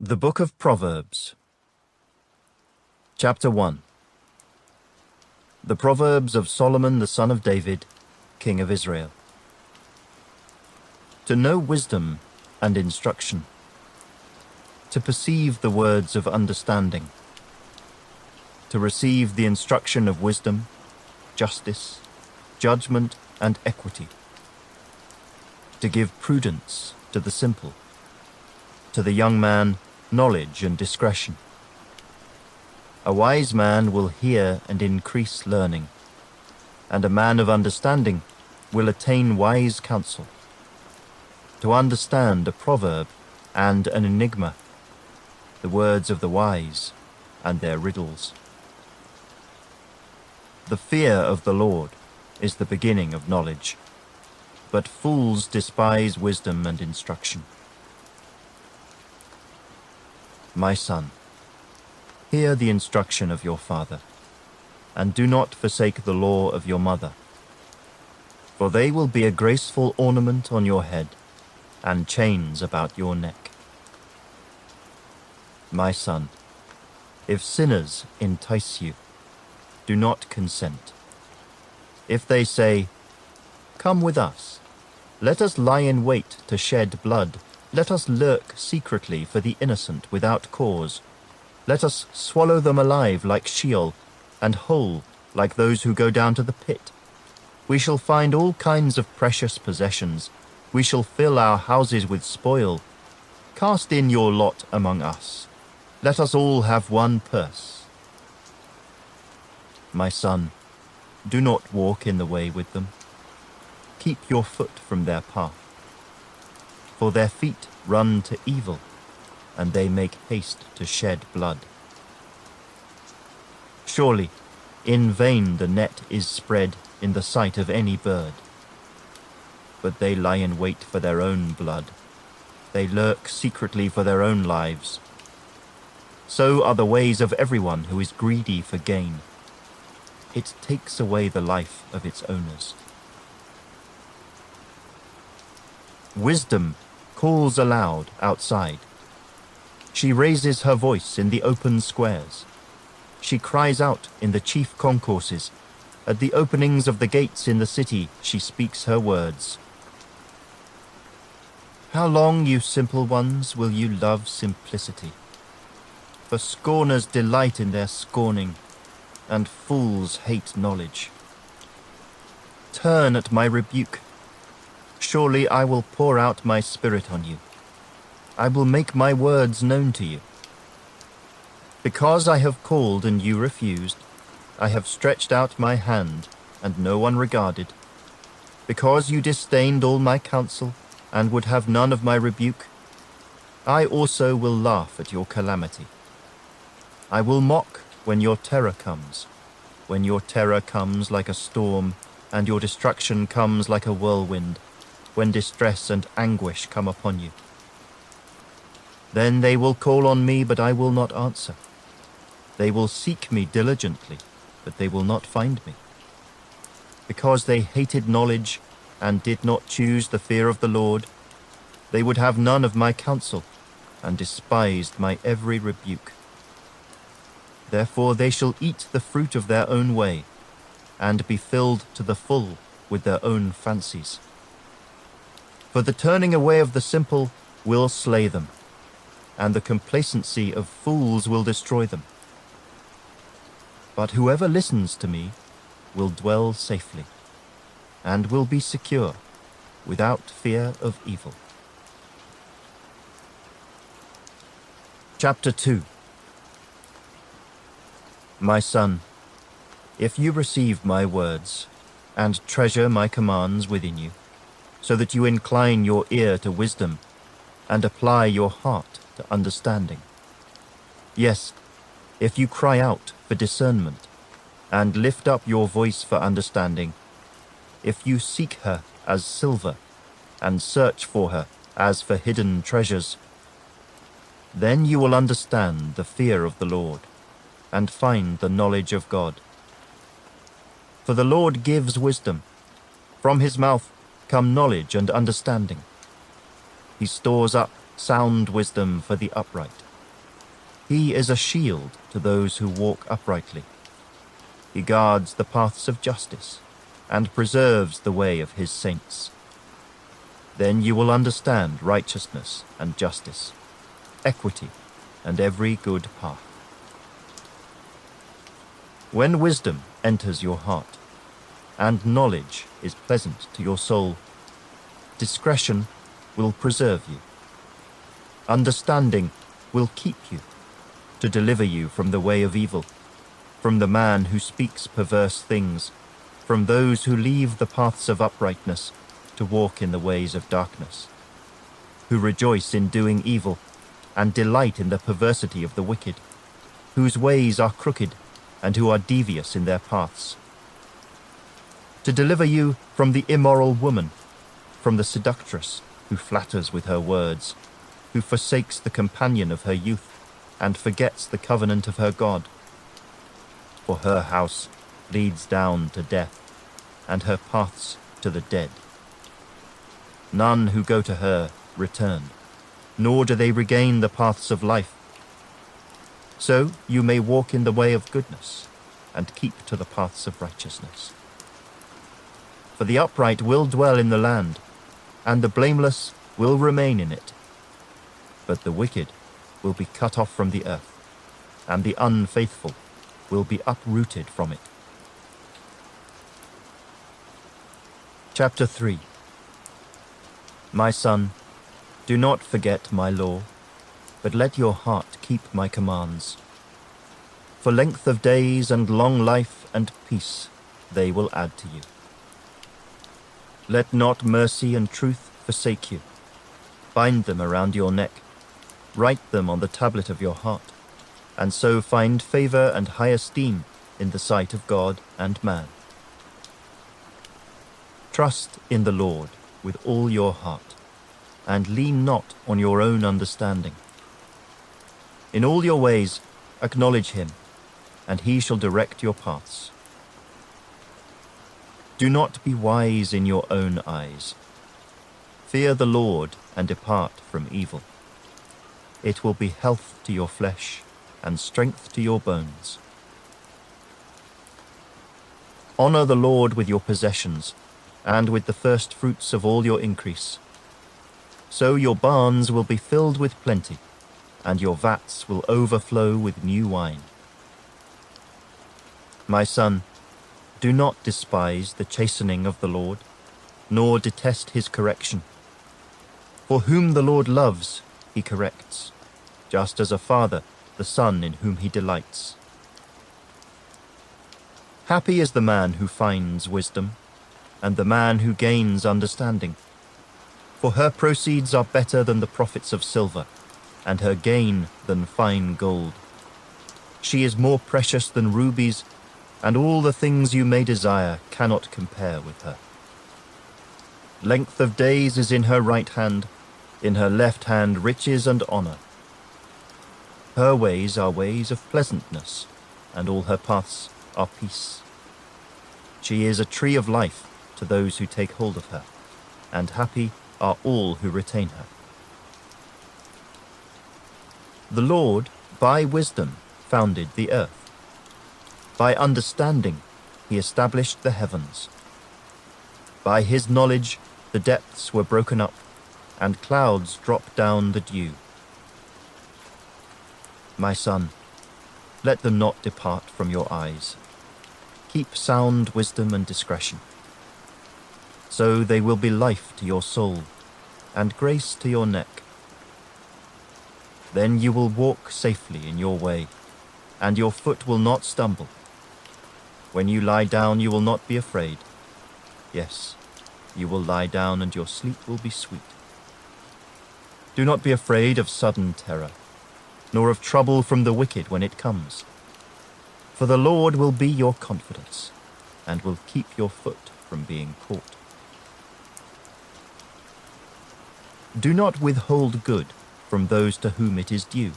The Book of Proverbs, Chapter 1. The Proverbs of Solomon the son of David, King of Israel. To know wisdom and instruction, to perceive the words of understanding, to receive the instruction of wisdom, justice, judgment, and equity, to give prudence to the simple, to the young man knowledge and discretion. A wise man will hear and increase learning, and a man of understanding will attain wise counsel. To understand a proverb and an enigma, the words of the wise and their riddles. The fear of the Lord is the beginning of knowledge, but fools despise wisdom and instruction. My son, hear the instruction of your father, and do not forsake the law of your mother, for they will be a graceful ornament on your head and chains about your neck. My son, if sinners entice you, do not consent. If they say, "Come with us, let us lie in wait to shed blood, let us lurk secretly for the innocent without cause. Let us swallow them alive like Sheol, and whole like those who go down to the pit. We shall find all kinds of precious possessions. We shall fill our houses with spoil. Cast in your lot among us. Let us all have one purse." My son, do not walk in the way with them. Keep your foot from their path. For their feet run to evil, and they make haste to shed blood. Surely, in vain the net is spread in the sight of any bird. But they lie in wait for their own blood. They lurk secretly for their own lives. So are the ways of everyone who is greedy for gain. It takes away the life of its owners. Wisdom calls aloud outside. She raises her voice in the open squares. She cries out in the chief concourses. At the openings of the gates in the city she speaks her words. How long, you simple ones, will you love simplicity? For scorners delight in their scorning, and fools hate knowledge. Turn at my rebuke. Surely I will pour out my spirit on you. I will make my words known to you. Because I have called and you refused, I have stretched out my hand and no one regarded. Because you disdained all my counsel and would have none of my rebuke, I also will laugh at your calamity. I will mock when your terror comes like a storm, and your destruction comes like a whirlwind, when distress and anguish come upon you. Then they will call on me, but I will not answer. They will seek me diligently, but they will not find me. Because they hated knowledge and did not choose the fear of the Lord, they would have none of my counsel, and despised my every rebuke. Therefore they shall eat the fruit of their own way, and be filled to the full with their own fancies. For the turning away of the simple will slay them, and the complacency of fools will destroy them. But whoever listens to me will dwell safely, and will be secure, without fear of evil. Chapter 2. My son, if you receive my words, and treasure my commands within you, so that you incline your ear to wisdom, and apply your heart to understanding. Yes, if you cry out for discernment, and lift up your voice for understanding, if you seek her as silver, and search for her as for hidden treasures, then you will understand the fear of the Lord, and find the knowledge of God. For the Lord gives wisdom. From his mouth come knowledge and understanding. He stores up sound wisdom for the upright. He is a shield to those who walk uprightly. He guards the paths of justice and preserves the way of his saints. Then you will understand righteousness and justice, equity, and every good path. When wisdom enters your heart, and knowledge is pleasant to your soul, discretion will preserve you. Understanding will keep you, to deliver you from the way of evil, from the man who speaks perverse things, from those who leave the paths of uprightness to walk in the ways of darkness, who rejoice in doing evil and delight in the perversity of the wicked, whose ways are crooked and who are devious in their paths. To deliver you from the immoral woman, from the seductress who flatters with her words, who forsakes the companion of her youth and forgets the covenant of her God. For her house leads down to death, and her paths to the dead. None who go to her return, nor do they regain the paths of life. So you may walk in the way of goodness, and keep to the paths of righteousness. For the upright will dwell in the land, and the blameless will remain in it. But the wicked will be cut off from the earth, and the unfaithful will be uprooted from it. Chapter 3. My son, do not forget my law, but let your heart keep my commands. For length of days and long life and peace they will add to you. Let not mercy and truth forsake you. Bind them around your neck. Write them on the tablet of your heart, and so find favor and high esteem in the sight of God and man. Trust in the Lord with all your heart, and lean not on your own understanding. In all your ways acknowledge him, and he shall direct your paths. Do not be wise in your own eyes. Fear the Lord and depart from evil. It will be health to your flesh and strength to your bones. Honor the Lord with your possessions and with the first fruits of all your increase. So your barns will be filled with plenty, and your vats will overflow with new wine. My son, do not despise the chastening of the Lord, nor detest his correction. For whom the Lord loves, he corrects, just as a father the son in whom he delights. Happy is the man who finds wisdom, and the man who gains understanding. For her proceeds are better than the profits of silver, and her gain than fine gold. She is more precious than rubies, and all the things you may desire cannot compare with her. Length of days is in her right hand, in her left hand riches and honor. Her ways are ways of pleasantness, and all her paths are peace. She is a tree of life to those who take hold of her, and happy are all who retain her. The Lord, by wisdom, founded the earth. By understanding, he established the heavens. By his knowledge, the depths were broken up, and clouds dropped down the dew. My son, let them not depart from your eyes. Keep sound wisdom and discretion. So they will be life to your soul, and grace to your neck. Then you will walk safely in your way, and your foot will not stumble. When you lie down, you will not be afraid. Yes, you will lie down, and your sleep will be sweet. Do not be afraid of sudden terror, nor of trouble from the wicked when it comes. For the Lord will be your confidence, and will keep your foot from being caught. Do not withhold good from those to whom it is due,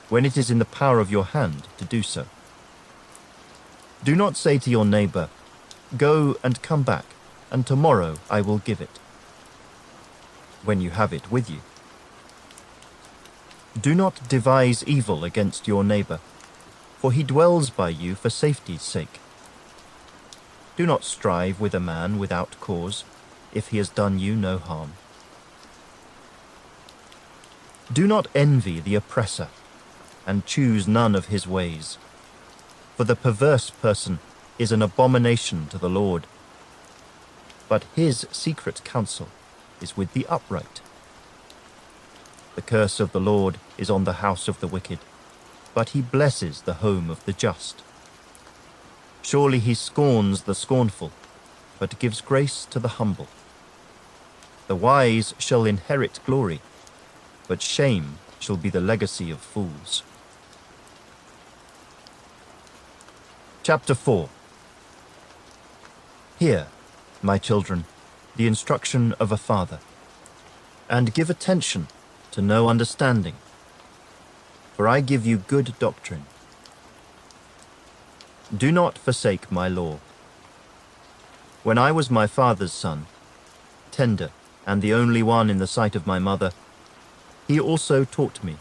when it is in the power of your hand to do so. Do not say to your neighbor, "Go and come back, and tomorrow I will give it," when you have it with you. Do not devise evil against your neighbor, for he dwells by you for safety's sake. Do not strive with a man without cause, if he has done you no harm. Do not envy the oppressor, and choose none of his ways. For the perverse person is an abomination to the Lord, but his secret counsel is with the upright. The curse of the Lord is on the house of the wicked, but he blesses the home of the just. Surely he scorns the scornful, but gives grace to the humble. The wise shall inherit glory, but shame shall be the legacy of fools. Chapter 4. Hear, my children, the instruction of a father, and give attention to know understanding, for I give you good doctrine. Do not forsake my law. When I was my father's son, tender and the only one in the sight of my mother, he also taught me,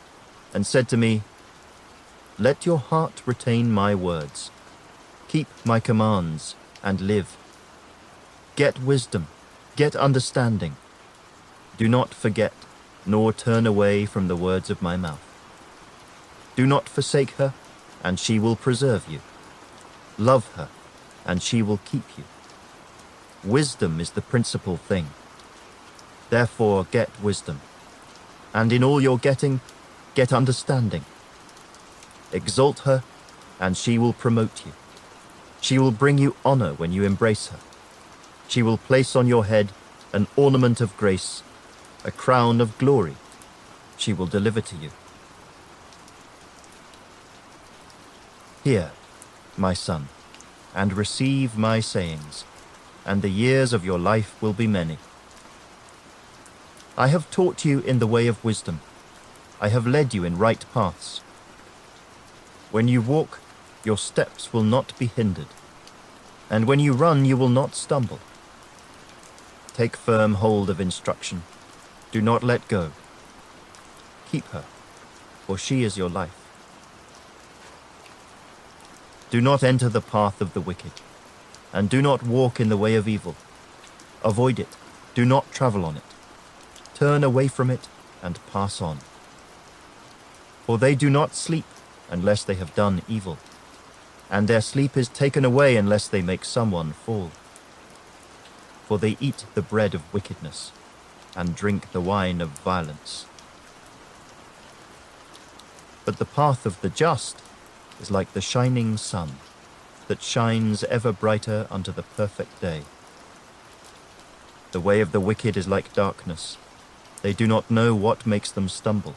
and said to me, Let your heart retain my words. Keep my commands, and live. Get wisdom, get understanding. Do not forget, nor turn away from the words of my mouth. Do not forsake her, and she will preserve you. Love her, and she will keep you. Wisdom is the principal thing. Therefore get wisdom, and in all your getting, get understanding. Exalt her, and she will promote you. She will bring you honor when you embrace her. She will place on your head an ornament of grace, a crown of glory she will deliver to you. Hear, my son, and receive my sayings, and the years of your life will be many. I have taught you in the way of wisdom. I have led you in right paths. When you walk, your steps will not be hindered, and when you run, you will not stumble. Take firm hold of instruction. Do not let go. Keep her, for she is your life. Do not enter the path of the wicked, and do not walk in the way of evil. Avoid it. Do not travel on it. Turn away from it and pass on. For they do not sleep unless they have done evil, and their sleep is taken away unless they make someone fall. For they eat the bread of wickedness, and drink the wine of violence. But the path of the just is like the shining sun, that shines ever brighter unto the perfect day. The way of the wicked is like darkness. They do not know what makes them stumble.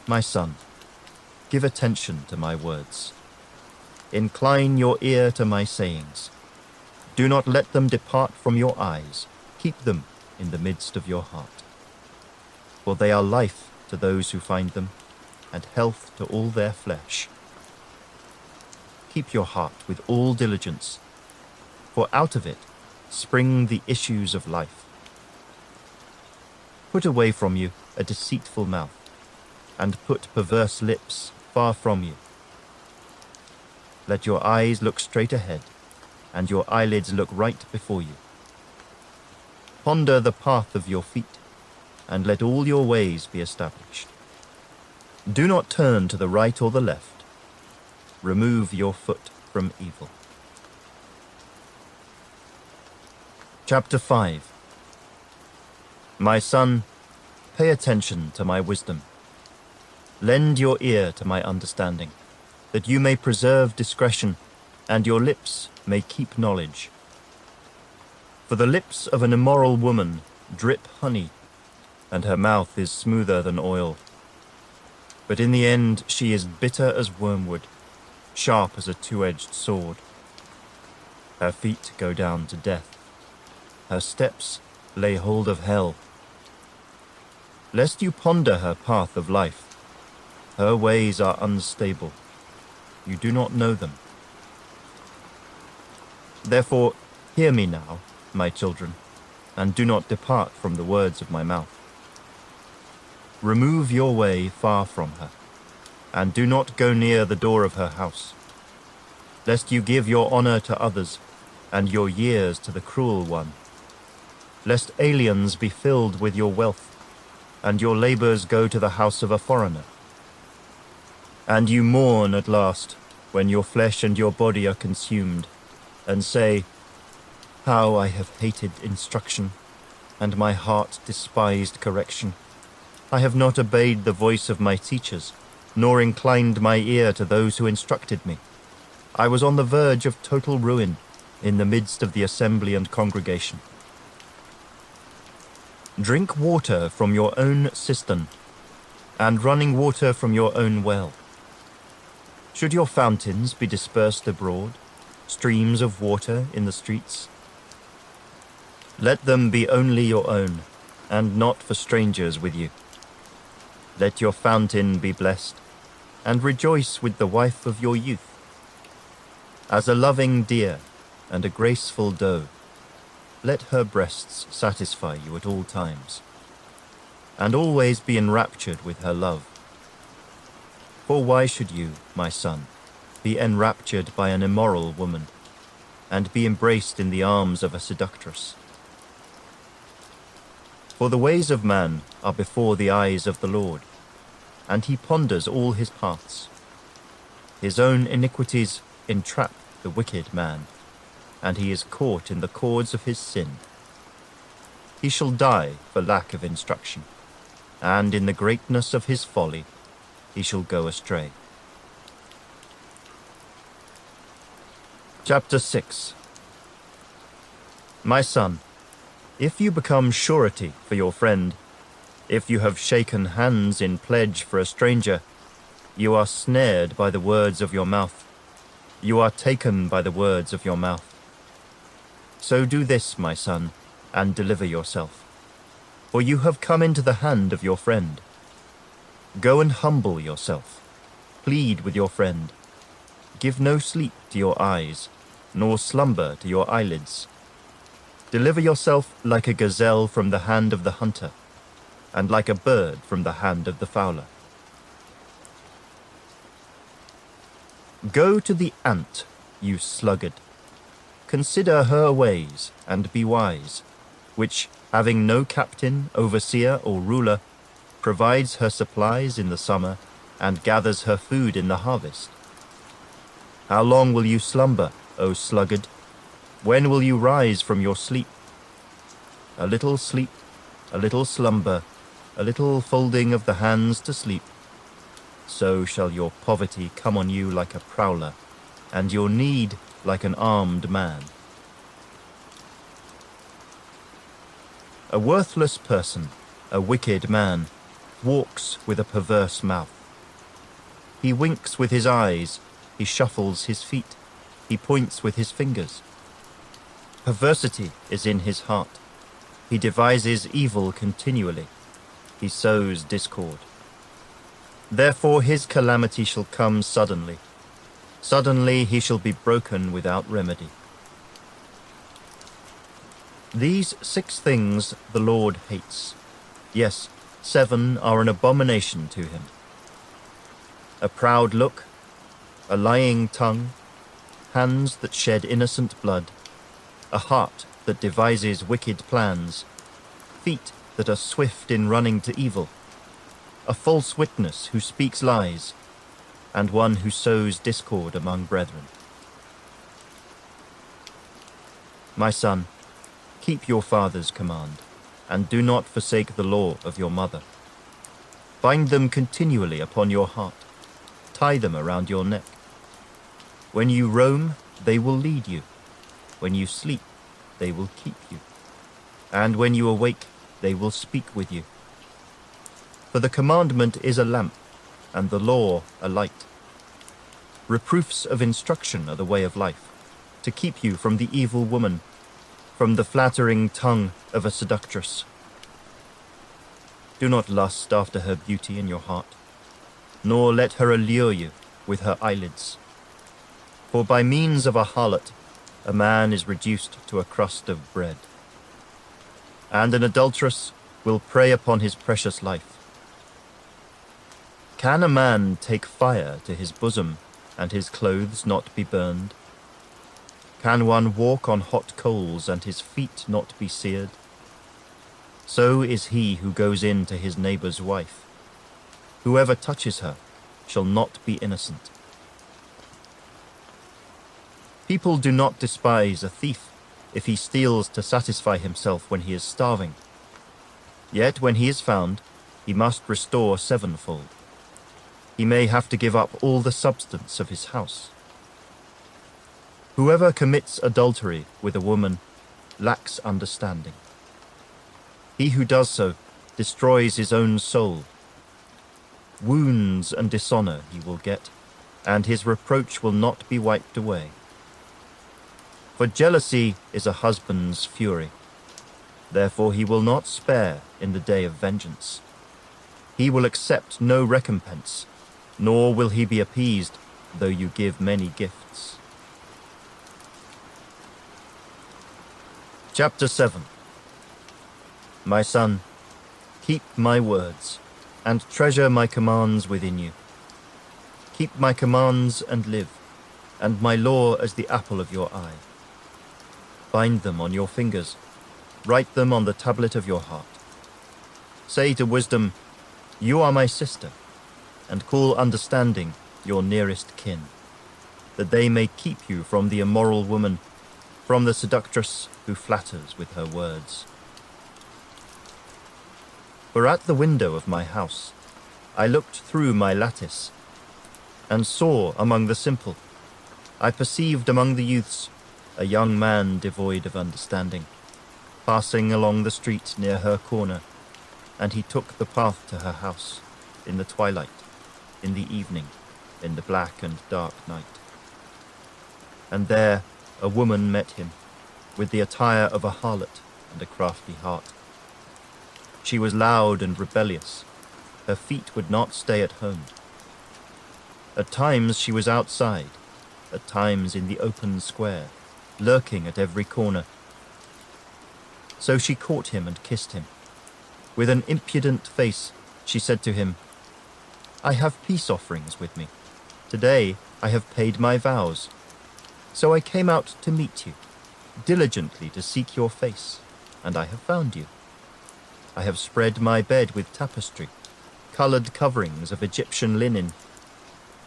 My son, give attention to my words. Incline your ear to my sayings. Do not let them depart from your eyes. Keep them in the midst of your heart. For they are life to those who find them, and health to all their flesh. Keep your heart with all diligence, for out of it spring the issues of life. Put away from you a deceitful mouth, and put perverse lips far from you. Let your eyes look straight ahead, and your eyelids look right before you. Ponder the path of your feet, and let all your ways be established. Do not turn to the right or the left. Remove your foot from evil. Chapter 5. My son, pay attention to my wisdom. Lend your ear to my understanding, that you may preserve discretion, and your lips may keep knowledge. For the lips of an immoral woman drip honey, and her mouth is smoother than oil. But in the end she is bitter as wormwood, sharp as a two-edged sword. Her feet go down to death. Her steps lay hold of hell. Lest you ponder her path of life, her ways are unstable. You do not know them. Therefore, hear me now, my children, and do not depart from the words of my mouth. Remove your way far from her, and do not go near the door of her house, lest you give your honor to others, and your years to the cruel one, lest aliens be filled with your wealth, and your labors go to the house of a foreigner. And you mourn at last, when your flesh and your body are consumed, and say, "How I have hated instruction, and my heart despised correction. I have not obeyed the voice of my teachers, nor inclined my ear to those who instructed me. I was on the verge of total ruin, in the midst of the assembly and congregation." Drink water from your own cistern, and running water from your own well. Should your fountains be dispersed abroad, streams of water in the streets? Let them be only your own, and not for strangers with you. Let your fountain be blessed, and rejoice with the wife of your youth. As a loving deer and a graceful doe, let her breasts satisfy you at all times, and always be enraptured with her love. For why should you, my son, be enraptured by an immoral woman, and be embraced in the arms of a seductress? For the ways of man are before the eyes of the Lord, and he ponders all his paths. His own iniquities entrap the wicked man, and he is caught in the cords of his sin. He shall die for lack of instruction, and in the greatness of his folly he shall go astray. Chapter 6. My son, if you become surety for your friend, if you have shaken hands in pledge for a stranger, you are snared by the words of your mouth. You are taken by the words of your mouth. So do this, my son, and deliver yourself, for you have come into the hand of your friend. Go and humble yourself. Plead with your friend. Give no sleep to your eyes, nor slumber to your eyelids. Deliver yourself like a gazelle from the hand of the hunter, and like a bird from the hand of the fowler. Go to the ant, you sluggard. Consider her ways, and be wise, which, having no captain, overseer, or ruler, provides her supplies in the summer, and gathers her food in the harvest. How long will you slumber, O sluggard? When will you rise from your sleep? A little sleep, a little slumber, a little folding of the hands to sleep. So shall your poverty come on you like a prowler, and your need like an armed man. A worthless person, a wicked man, walks with a perverse mouth. He winks with his eyes, he shuffles his feet, he points with his fingers. Perversity is in his heart. He devises evil continually. He sows discord. Therefore his calamity shall come suddenly. Suddenly he shall be broken without remedy. These 6 things the Lord hates. Yes, 7 are an abomination to him: a proud look, a lying tongue, hands that shed innocent blood, a heart that devises wicked plans, feet that are swift in running to evil, a false witness who speaks lies, and one who sows discord among brethren. My son, keep your father's command, and do not forsake the law of your mother. Bind them continually upon your heart. Tie them around your neck. When you roam, they will lead you. When you sleep, they will keep you. And when you awake, they will speak with you. For the commandment is a lamp, and the law a light. Reproofs of instruction are the way of life, to keep you from the evil woman, from the flattering tongue of a seductress. Do not lust after her beauty in your heart, nor let her allure you with her eyelids. For by means of a harlot, a man is reduced to a crust of bread, and an adulteress will prey upon his precious life. Can a man take fire to his bosom, and his clothes not be burned? Can one walk on hot coals, and his feet not be seared? So is he who goes in to his neighbor's wife. Whoever touches her shall not be innocent. People do not despise a thief if he steals to satisfy himself when he is starving. Yet when he is found, he must restore sevenfold. He may have to give up all the substance of his house. Whoever commits adultery with a woman lacks understanding. He who does so destroys his own soul. Wounds and dishonor he will get, and his reproach will not be wiped away. For jealousy is a husband's fury. Therefore he will not spare in the day of vengeance. He will accept no recompense, nor will he be appeased, though you give many gifts. Chapter 7. My son, keep my words, and treasure my commands within you. Keep my commands and live, and my law as the apple of your eye. Bind them on your fingers, write them on the tablet of your heart. Say to wisdom, you are my sister, and call understanding your nearest kin, that they may keep you from the immoral woman, from the seductress who flatters with her words. For at the window of my house I looked through my lattice, and saw among the simple, I perceived among the youths a young man devoid of understanding, passing along the street near her corner, and he took the path to her house, in the twilight, in the evening, in the black and dark night. And there a woman met him, with the attire of a harlot and a crafty heart. She was loud and rebellious. Her feet would not stay at home. At times she was outside, at times in the open square, lurking at every corner. So she caught him and kissed him. With an impudent face, she said to him, I have peace offerings with me. Today I have paid my vows. So I came out to meet you, diligently to seek your face, and I have found you. I have spread my bed with tapestry, colored coverings of Egyptian linen.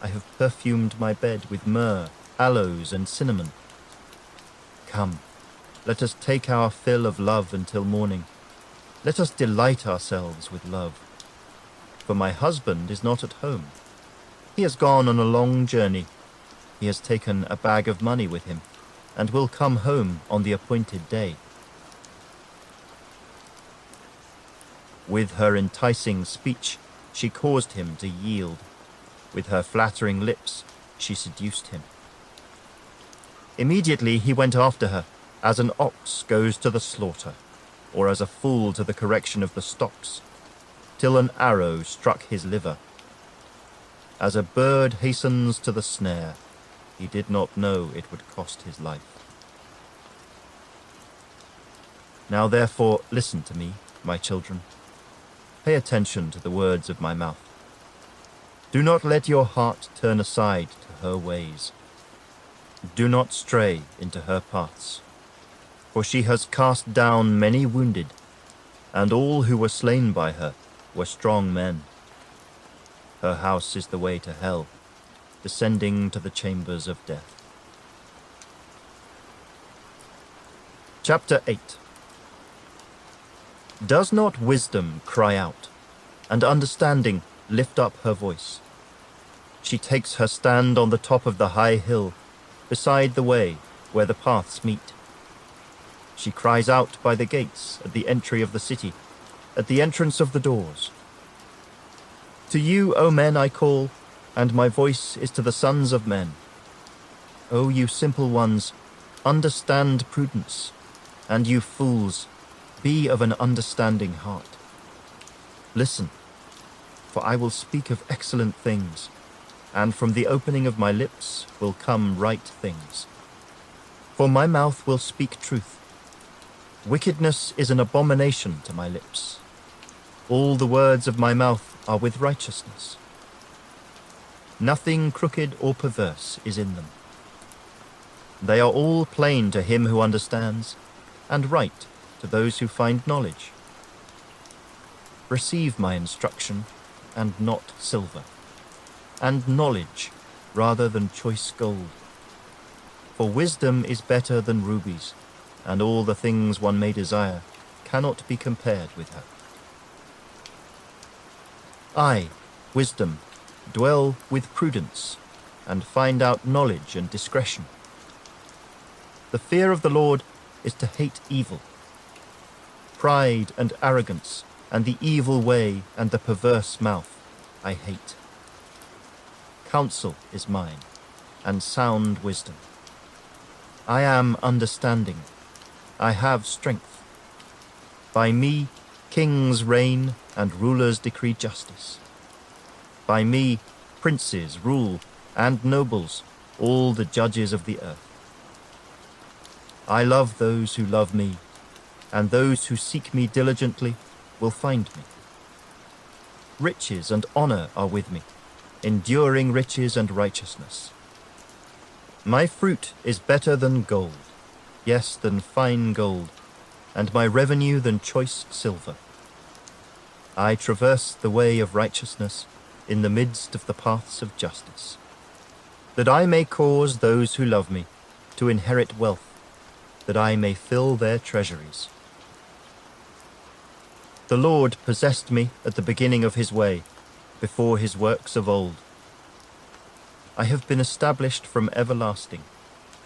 I have perfumed my bed with myrrh, aloes, and cinnamon. Come, let us take our fill of love until morning. Let us delight ourselves with love. For my husband is not at home. He has gone on a long journey. He has taken a bag of money with him, and will come home on the appointed day. With her enticing speech, she caused him to yield. With her flattering lips, she seduced him. Immediately he went after her, as an ox goes to the slaughter, or as a fool to the correction of the stocks, till an arrow struck his liver. As a bird hastens to the snare, he did not know it would cost his life. Now therefore listen to me, my children. Pay attention to the words of my mouth. Do not let your heart turn aside to her ways. Do not stray into her paths. For she has cast down many wounded, and all who were slain by her were strong men. Her house is the way to hell, descending to the chambers of death. Chapter 8. Does not wisdom cry out, and understanding lift up her voice? She takes her stand on the top of the high hill, beside the way where the paths meet. She cries out by the gates at the entry of the city, at the entrance of the doors. To you, O men, I call, and my voice is to the sons of men. O you simple ones, understand prudence, and you fools, be of an understanding heart. Listen, for I will speak of excellent things, and from the opening of my lips will come right things. For my mouth will speak truth. Wickedness is an abomination to my lips. All the words of my mouth are with righteousness. Nothing crooked or perverse is in them. They are all plain to him who understands, and right to those who find knowledge. Receive my instruction, and not silver, and knowledge rather than choice gold. For wisdom is better than rubies, and all the things one may desire cannot be compared with her. I, wisdom, dwell with prudence, and find out knowledge and discretion. The fear of the Lord is to hate evil. Pride and arrogance, and the evil way and the perverse mouth, I hate. Counsel is mine, and sound wisdom. I am understanding. I have strength. By me kings reign and rulers decree justice. By me princes rule and nobles, all the judges of the earth. I love those who love me, and those who seek me diligently will find me. Riches and honor are with me, enduring riches and righteousness. My fruit is better than gold, yes, than fine gold, and my revenue than choice silver. I traverse the way of righteousness in the midst of the paths of justice, that I may cause those who love me to inherit wealth, that I may fill their treasuries. The Lord possessed me at the beginning of his way, before his works of old. I have been established from everlasting,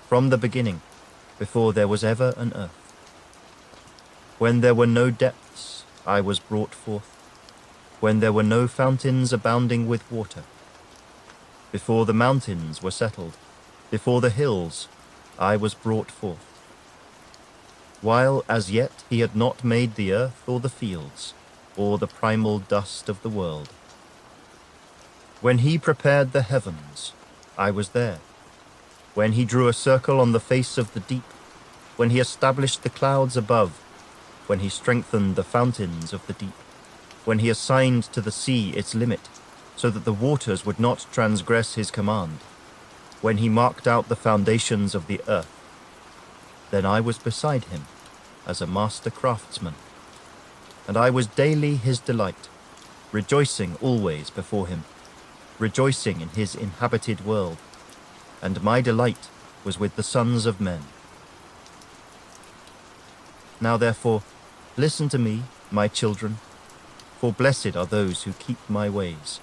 from the beginning, before there was ever an earth. When there were no depths, I was brought forth, when there were no fountains abounding with water. Before the mountains were settled, before the hills, I was brought forth. While as yet he had not made the earth or the fields, or the primal dust of the world. When he prepared the heavens, I was there. When he drew a circle on the face of the deep, when he established the clouds above, when he strengthened the fountains of the deep, when he assigned to the sea its limit, so that the waters would not transgress his command, when he marked out the foundations of the earth. Then I was beside him as a master craftsman, and I was daily his delight, rejoicing always before him, rejoicing in his inhabited world, and my delight was with the sons of men. Now therefore, listen to me, my children, for blessed are those who keep my ways.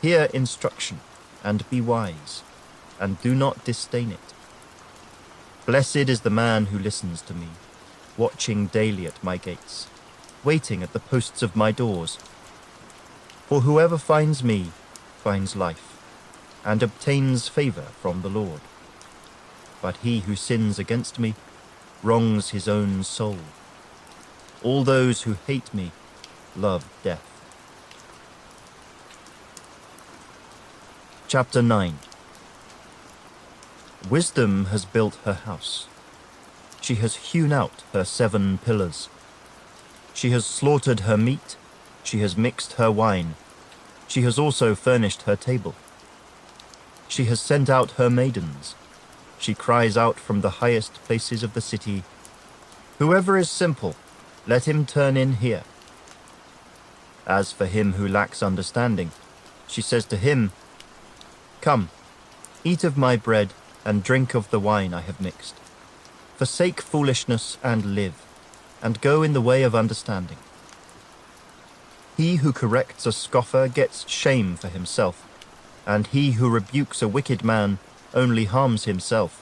Hear instruction, and be wise, and do not disdain it. Blessed is the man who listens to me, watching daily at my gates, waiting at the posts of my doors. For whoever finds me finds life, and obtains favor from the Lord. But he who sins against me wrongs his own soul. All those who hate me love death. Chapter 9. Wisdom has built her house. She has hewn out her 7 pillars. She has slaughtered her meat. She has mixed her wine. She has also furnished her table. She has sent out her maidens. She cries out from the highest places of the city, "Whoever is simple, let him turn in here." As for him who lacks understanding, she says to him, "Come, eat of my bread and drink of the wine I have mixed. Forsake foolishness and live, and go in the way of understanding." He who corrects a scoffer gets shame for himself, and he who rebukes a wicked man only harms himself.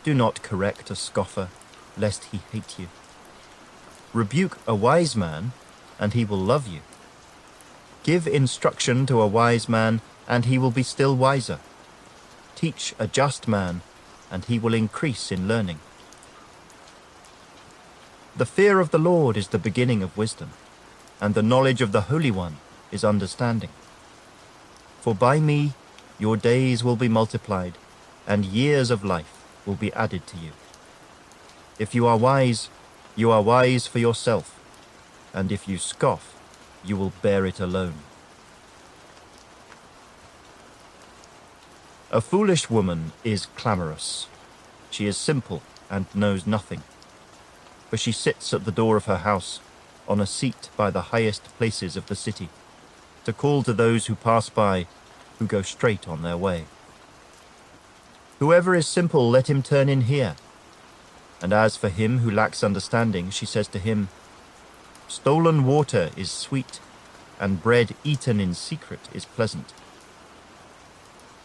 Do not correct a scoffer, lest he hate you. Rebuke a wise man, and he will love you. Give instruction to a wise man, and he will be still wiser. Teach a just man, and he will increase in learning. The fear of the Lord is the beginning of wisdom, and the knowledge of the Holy One is understanding. For by me your days will be multiplied, and years of life will be added to you. If you are wise for yourself, and if you scoff, you will bear it alone. A foolish woman is clamorous. She is simple and knows nothing. For she sits at the door of her house, on a seat by the highest places of the city, to call to those who pass by, who go straight on their way. Whoever is simple, let him turn in here. And as for him who lacks understanding, she says to him, stolen water is sweet, and bread eaten in secret is pleasant.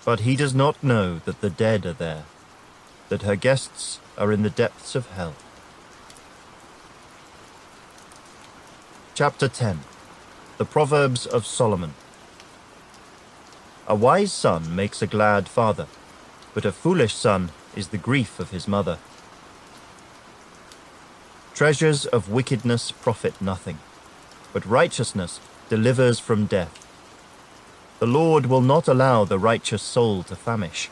But he does not know that the dead are there, that her guests are in the depths of hell. Chapter 10. The Proverbs of Solomon. A wise son makes a glad father, but a foolish son is the grief of his mother. Treasures of wickedness profit nothing, but righteousness delivers from death. The Lord will not allow the righteous soul to famish,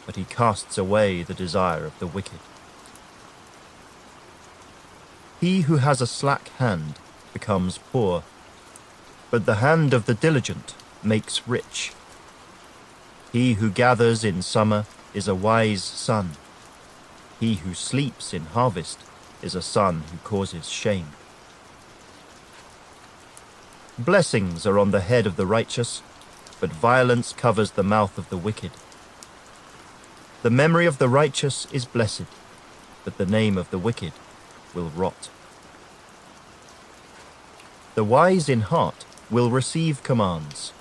but he casts away the desire of the wicked. He who has a slack hand becomes poor, but the hand of the diligent makes rich. He who gathers in summer is a wise son. He who sleeps in harvest is a son who causes shame. Blessings are on the head of the righteous, but violence covers the mouth of the wicked. The memory of the righteous is blessed, but the name of the wicked will rot. The wise in heart will receive commands,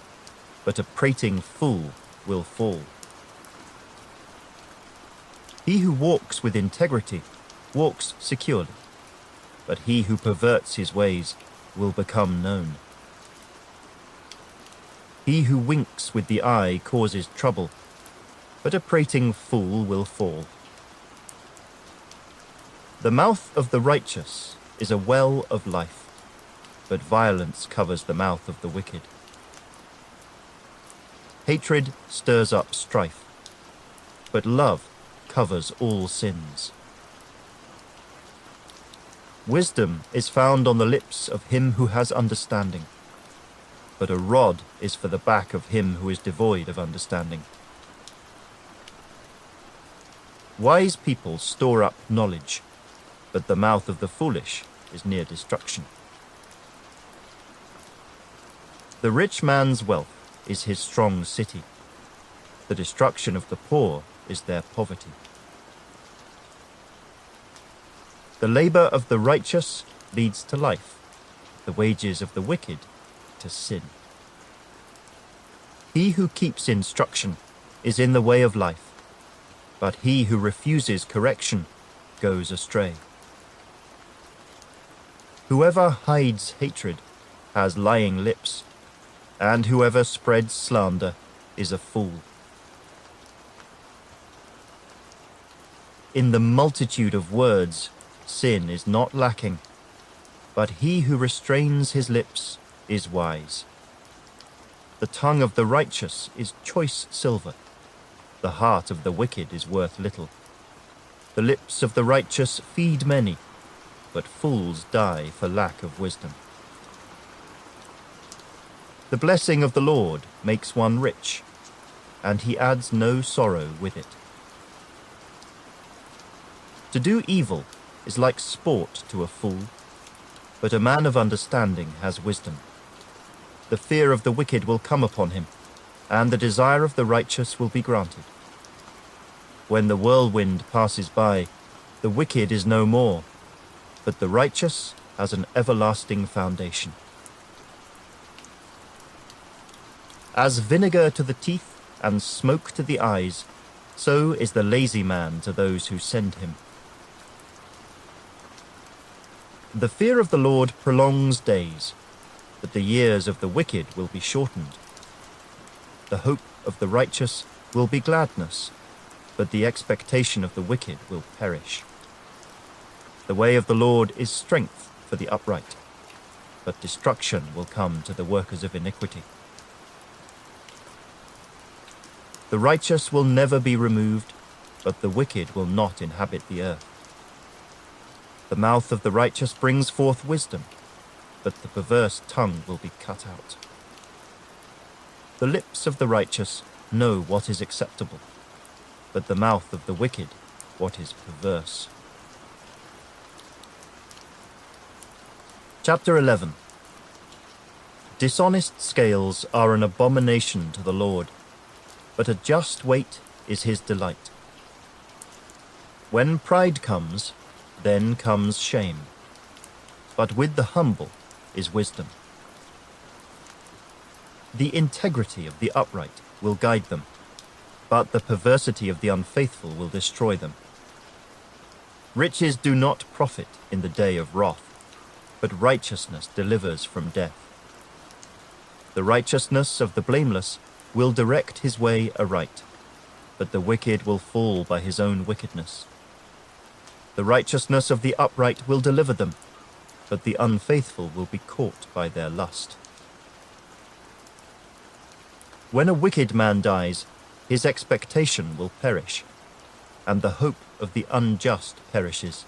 but a prating fool will fall. He who walks with integrity walks securely, but he who perverts his ways will become known. He who winks with the eye causes trouble, but a prating fool will fall. The mouth of the righteous is a well of life, but violence covers the mouth of the wicked. Hatred stirs up strife, but love covers all sins. Wisdom is found on the lips of him who has understanding, but a rod is for the back of him who is devoid of understanding. Wise people store up knowledge, but the mouth of the foolish is near destruction. The rich man's wealth is his strong city. The destruction of the poor is their poverty. The labor of the righteous leads to life, the wages of the wicked to sin. He who keeps instruction is in the way of life, but he who refuses correction goes astray. Whoever hides hatred has lying lips, and whoever spreads slander is a fool. In the multitude of words, sin is not lacking, but he who restrains his lips is wise. The tongue of the righteous is choice silver. The heart of the wicked is worth little. The lips of the righteous feed many, but fools die for lack of wisdom. The blessing of the Lord makes one rich, and he adds no sorrow with it. To do evil is like sport to a fool, but a man of understanding has wisdom. The fear of the wicked will come upon him, and the desire of the righteous will be granted. When the whirlwind passes by, the wicked is no more, but the righteous has an everlasting foundation. As vinegar to the teeth and smoke to the eyes, so is the lazy man to those who send him. The fear of the Lord prolongs days, but the years of the wicked will be shortened. The hope of the righteous will be gladness, but the expectation of the wicked will perish. The way of the Lord is strength for the upright, but destruction will come to the workers of iniquity. The righteous will never be removed, but the wicked will not inhabit the earth. The mouth of the righteous brings forth wisdom, but the perverse tongue will be cut out. The lips of the righteous know what is acceptable, but the mouth of the wicked what is perverse. Chapter 11. Dishonest scales are an abomination to the Lord, but a just weight is his delight. When pride comes, then comes shame, but with the humble is wisdom. The integrity of the upright will guide them, but the perversity of the unfaithful will destroy them. Riches do not profit in the day of wrath, but righteousness delivers from death. The righteousness of the blameless will direct his way aright, but the wicked will fall by his own wickedness. The righteousness of the upright will deliver them, but the unfaithful will be caught by their lust. When a wicked man dies, his expectation will perish, and the hope of the unjust perishes.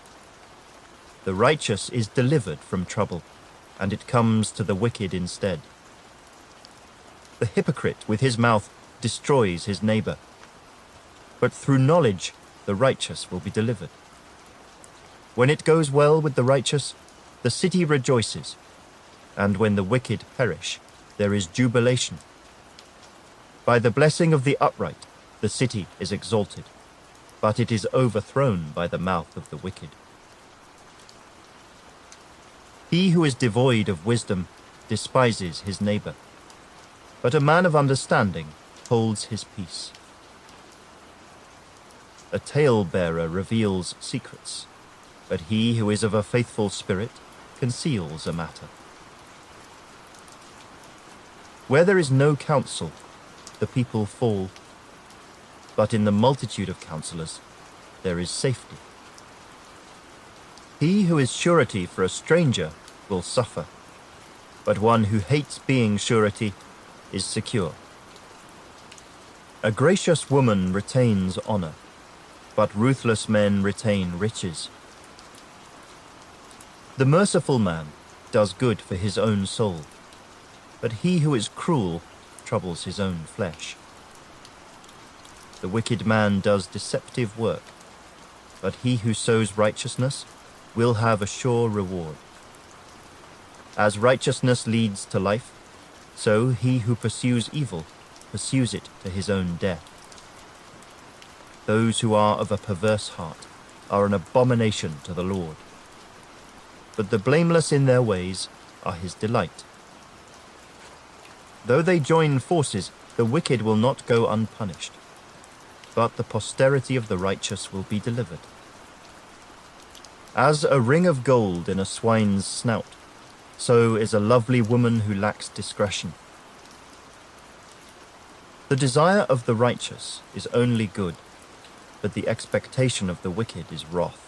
The righteous is delivered from trouble, and it comes to the wicked instead. The hypocrite with his mouth destroys his neighbor, but through knowledge the righteous will be delivered. When it goes well with the righteous, the city rejoices, and when the wicked perish, there is jubilation. By the blessing of the upright, the city is exalted, but it is overthrown by the mouth of the wicked. He who is devoid of wisdom despises his neighbor, but a man of understanding holds his peace. A tale-bearer reveals secrets, but he who is of a faithful spirit conceals a matter. Where there is no counsel, the people fall, but in the multitude of counselors there is safety. He who is surety for a stranger will suffer, but one who hates being surety is secure. A gracious woman retains honor, but ruthless men retain riches. The merciful man does good for his own soul, but he who is cruel troubles his own flesh. The wicked man does deceptive work, but he who sows righteousness will have a sure reward. As righteousness leads to life, so he who pursues evil pursues it to his own death. Those who are of a perverse heart are an abomination to the Lord, but the blameless in their ways are his delight. Though they join forces, the wicked will not go unpunished, but the posterity of the righteous will be delivered. As a ring of gold in a swine's snout, so is a lovely woman who lacks discretion. The desire of the righteous is only good, but the expectation of the wicked is wrath.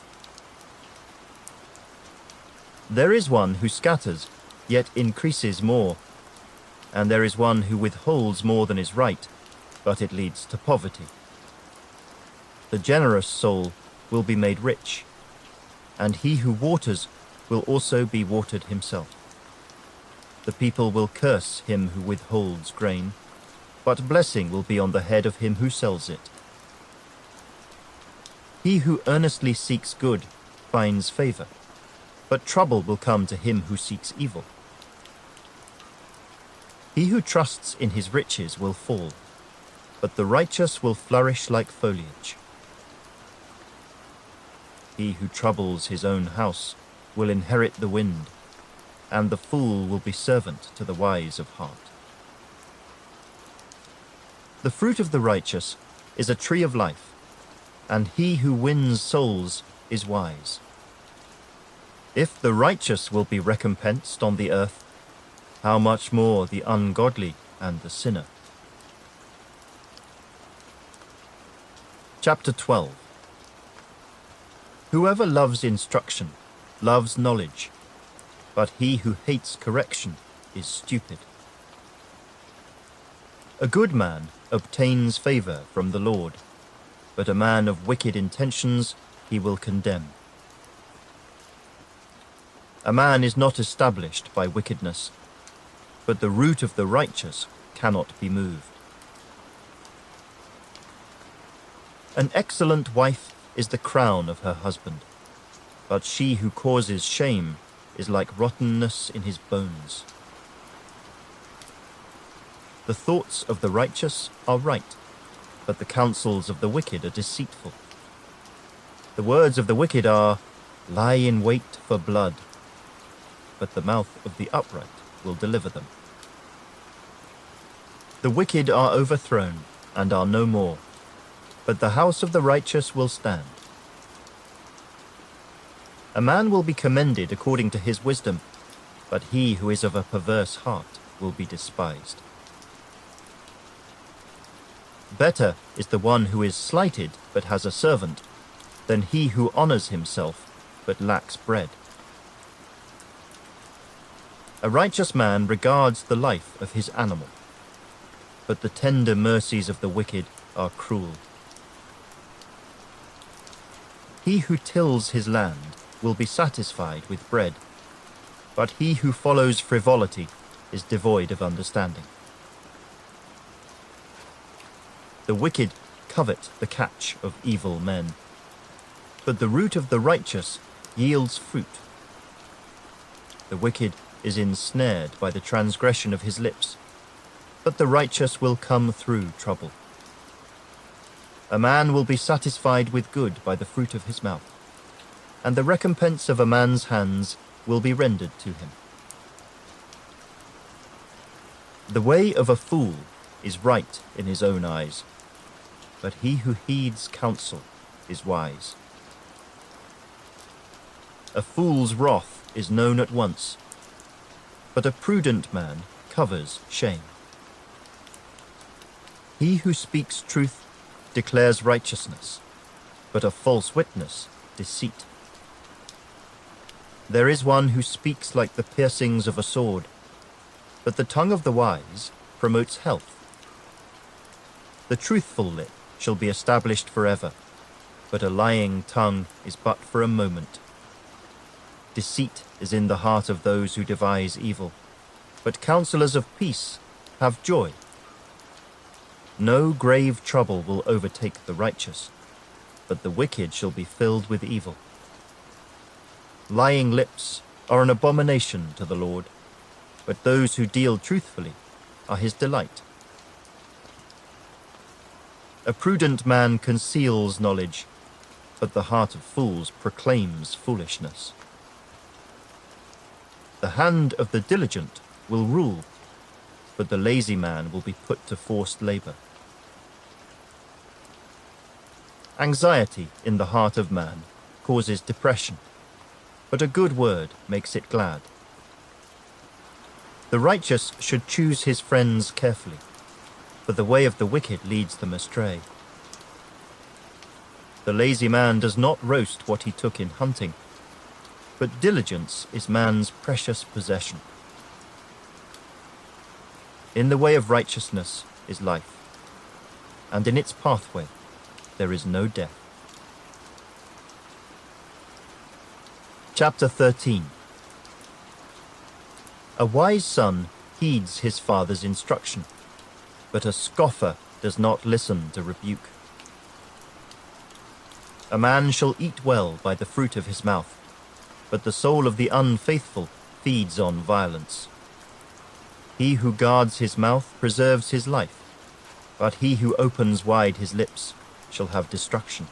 There is one who scatters, yet increases more, and there is one who withholds more than is right, but it leads to poverty. The generous soul will be made rich, and he who waters will also be watered himself. The people will curse him who withholds grain, but blessing will be on the head of him who sells it. He who earnestly seeks good finds favor, but trouble will come to him who seeks evil. He who trusts in his riches will fall, but the righteous will flourish like foliage. He who troubles his own house will inherit the wind, and the fool will be servant to the wise of heart. The fruit of the righteous is a tree of life, and he who wins souls is wise. If the righteous will be recompensed on the earth, how much more the ungodly and the sinner. Chapter 12. Whoever loves instruction loves knowledge, but he who hates correction is stupid. A good man obtains favor from the Lord, but a man of wicked intentions he will condemn. A man is not established by wickedness, but the root of the righteous cannot be moved. An excellent wife is the crown of her husband, but she who causes shame is like rottenness in his bones. The thoughts of the righteous are right, but the counsels of the wicked are deceitful. The words of the wicked are, "Lie in wait for blood," but the mouth of the upright will deliver them. The wicked are overthrown and are no more, but the house of the righteous will stand. A man will be commended according to his wisdom, but he who is of a perverse heart will be despised. Better is the one who is slighted but has a servant, than he who honors himself but lacks bread. A righteous man regards the life of his animal, but the tender mercies of the wicked are cruel. He who tills his land will be satisfied with bread, but he who follows frivolity is devoid of understanding. The wicked covet the catch of evil men, but the root of the righteous yields fruit. The wicked is ensnared by the transgression of his lips, but the righteous will come through trouble. A man will be satisfied with good by the fruit of his mouth, and the recompense of a man's hands will be rendered to him. The way of a fool is right in his own eyes, but he who heeds counsel is wise. A fool's wrath is known at once, but a prudent man covers shame. He who speaks truth declares righteousness, but a false witness deceit. There is one who speaks like the piercings of a sword, but the tongue of the wise promotes health. The truthful lip shall be established forever, but a lying tongue is but for a moment. Deceit is in the heart of those who devise evil, but counselors of peace have joy. No grave trouble will overtake the righteous, but the wicked shall be filled with evil. Lying lips are an abomination to the Lord, but those who deal truthfully are his delight. A prudent man conceals knowledge, but the heart of fools proclaims foolishness. The hand of the diligent will rule, but the lazy man will be put to forced labor. Anxiety in the heart of man causes depression, but a good word makes it glad. The righteous should choose his friends carefully, for the way of the wicked leads them astray. The lazy man does not roast what he took in hunting, but diligence is man's precious possession. In the way of righteousness is life, and in its pathway there is no death. Chapter 13. A wise son heeds his father's instruction, but a scoffer does not listen to rebuke. A man shall eat well by the fruit of his mouth, but the soul of the unfaithful feeds on violence. He who guards his mouth preserves his life, but he who opens wide his lips shall have destruction.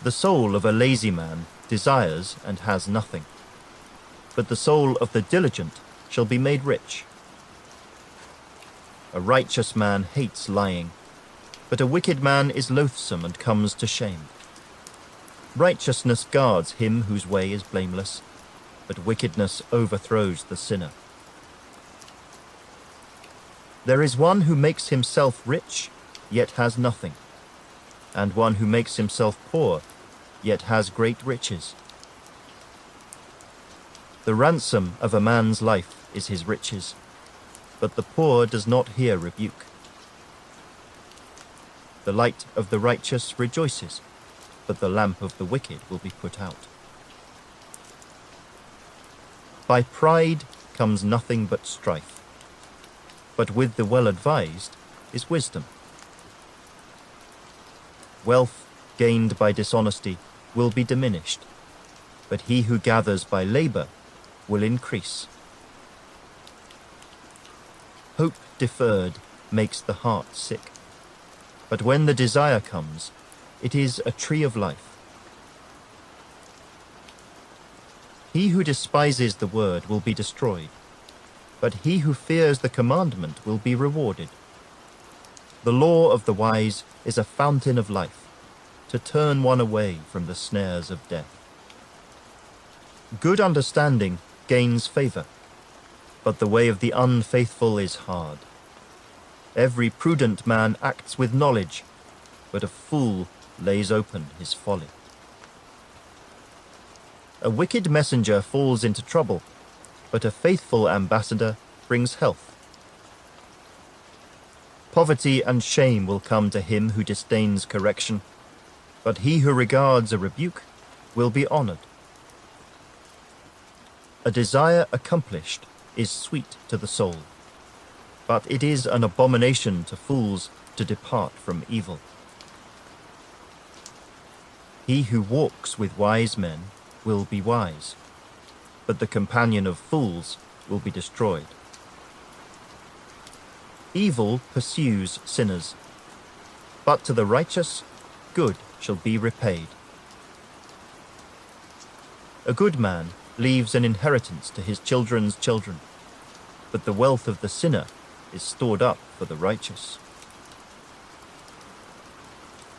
The soul of a lazy man desires and has nothing, but the soul of the diligent shall be made rich. A righteous man hates lying, but a wicked man is loathsome and comes to shame. Righteousness guards him whose way is blameless, but wickedness overthrows the sinner. There is one who makes himself rich, yet has nothing, and one who makes himself poor, yet has great riches. The ransom of a man's life is his riches, but the poor does not hear rebuke. The light of the righteous rejoices, but the lamp of the wicked will be put out. By pride comes nothing but strife, but with the well-advised is wisdom. Wealth gained by dishonesty will be diminished, but he who gathers by labor will increase. Hope deferred makes the heart sick, but when the desire comes, it is a tree of life. He who despises the word will be destroyed, but he who fears the commandment will be rewarded. The law of the wise is a fountain of life, to turn one away from the snares of death. Good understanding gains favor, but the way of the unfaithful is hard. Every prudent man acts with knowledge, but a fool lays open his folly. A wicked messenger falls into trouble, but a faithful ambassador brings health. Poverty and shame will come to him who disdains correction, but he who regards a rebuke will be honored. A desire accomplished is sweet to the soul, but it is an abomination to fools to depart from evil. He who walks with wise men will be wise, but the companion of fools will be destroyed. Evil pursues sinners, but to the righteous good shall be repaid. A good man leaves an inheritance to his children's children, but the wealth of the sinner is stored up for the righteous.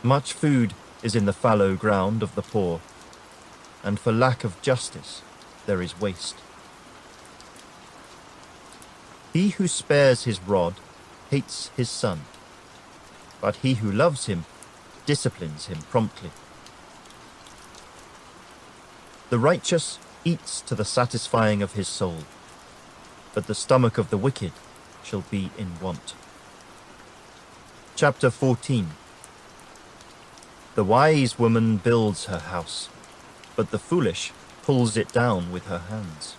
Much food is in the fallow ground of the poor, and for lack of justice there is waste. He who spares his rod hates his son, but he who loves him disciplines him promptly. The righteous eats to the satisfying of his soul, but the stomach of the wicked shall be in want. Chapter 14. The wise woman builds her house, but the foolish pulls it down with her hands.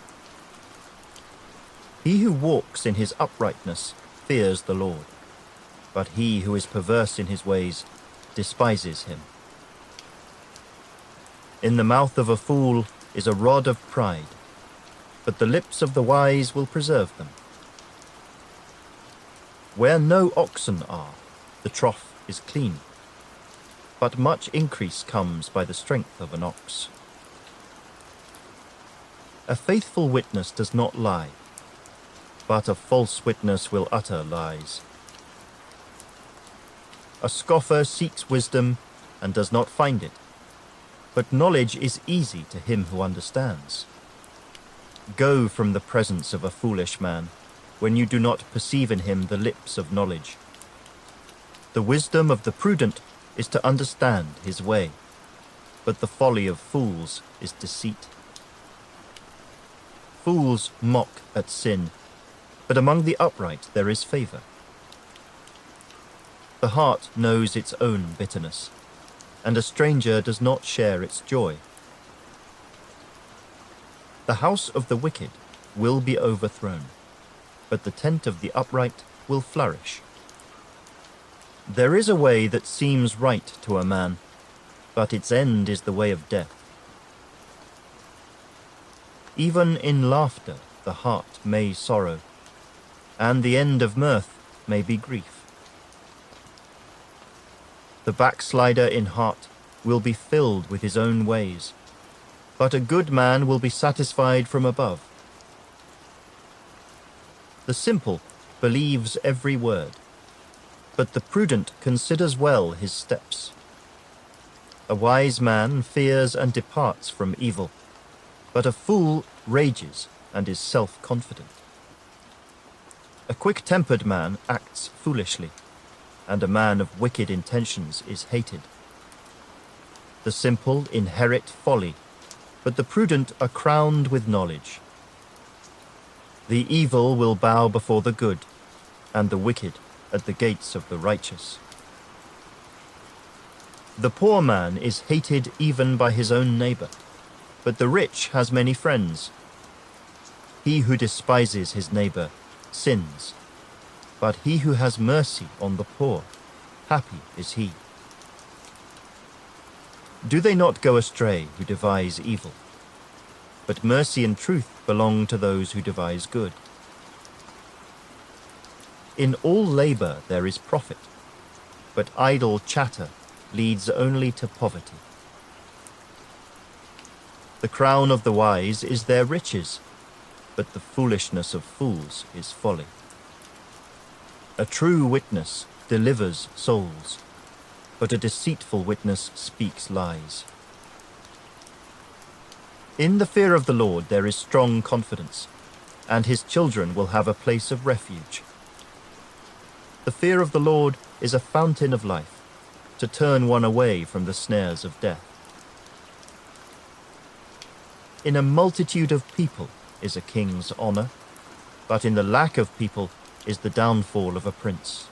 He who walks in his uprightness fears the Lord, but he who is perverse in his ways despises him. In the mouth of a fool is a rod of pride, but the lips of the wise will preserve them. Where no oxen are, the trough is clean, but much increase comes by the strength of an ox. A faithful witness does not lie, but a false witness will utter lies. A scoffer seeks wisdom and does not find it, but knowledge is easy to him who understands. Go from the presence of a foolish man, when you do not perceive in him the lips of knowledge. The wisdom of the prudent is to understand his way, but the folly of fools is deceit. Fools mock at sin, but among the upright there is favor. The heart knows its own bitterness, and a stranger does not share its joy. The house of the wicked will be overthrown, but the tent of the upright will flourish. There is a way that seems right to a man, but its end is the way of death. Even in laughter the heart may sorrow, and the end of mirth may be grief. The backslider in heart will be filled with his own ways, but a good man will be satisfied from above. The simple believes every word, but the prudent considers well his steps. A wise man fears and departs from evil, but a fool rages and is self-confident. A quick-tempered man acts foolishly, and a man of wicked intentions is hated. The simple inherit folly, but the prudent are crowned with knowledge. The evil will bow before the good, and the wicked at the gates of the righteous. The poor man is hated even by his own neighbor, but the rich has many friends. He who despises his neighbor sins, but he who has mercy on the poor, happy is he. Do they not go astray who devise evil? But mercy and truth belong to those who devise good. In all labor there is profit, but idle chatter leads only to poverty. The crown of the wise is their riches, but the foolishness of fools is folly. A true witness delivers souls, but a deceitful witness speaks lies. In the fear of the Lord there is strong confidence, and his children will have a place of refuge. The fear of the Lord is a fountain of life, to turn one away from the snares of death. In a multitude of people is a king's honor, but in the lack of people is the downfall of a prince.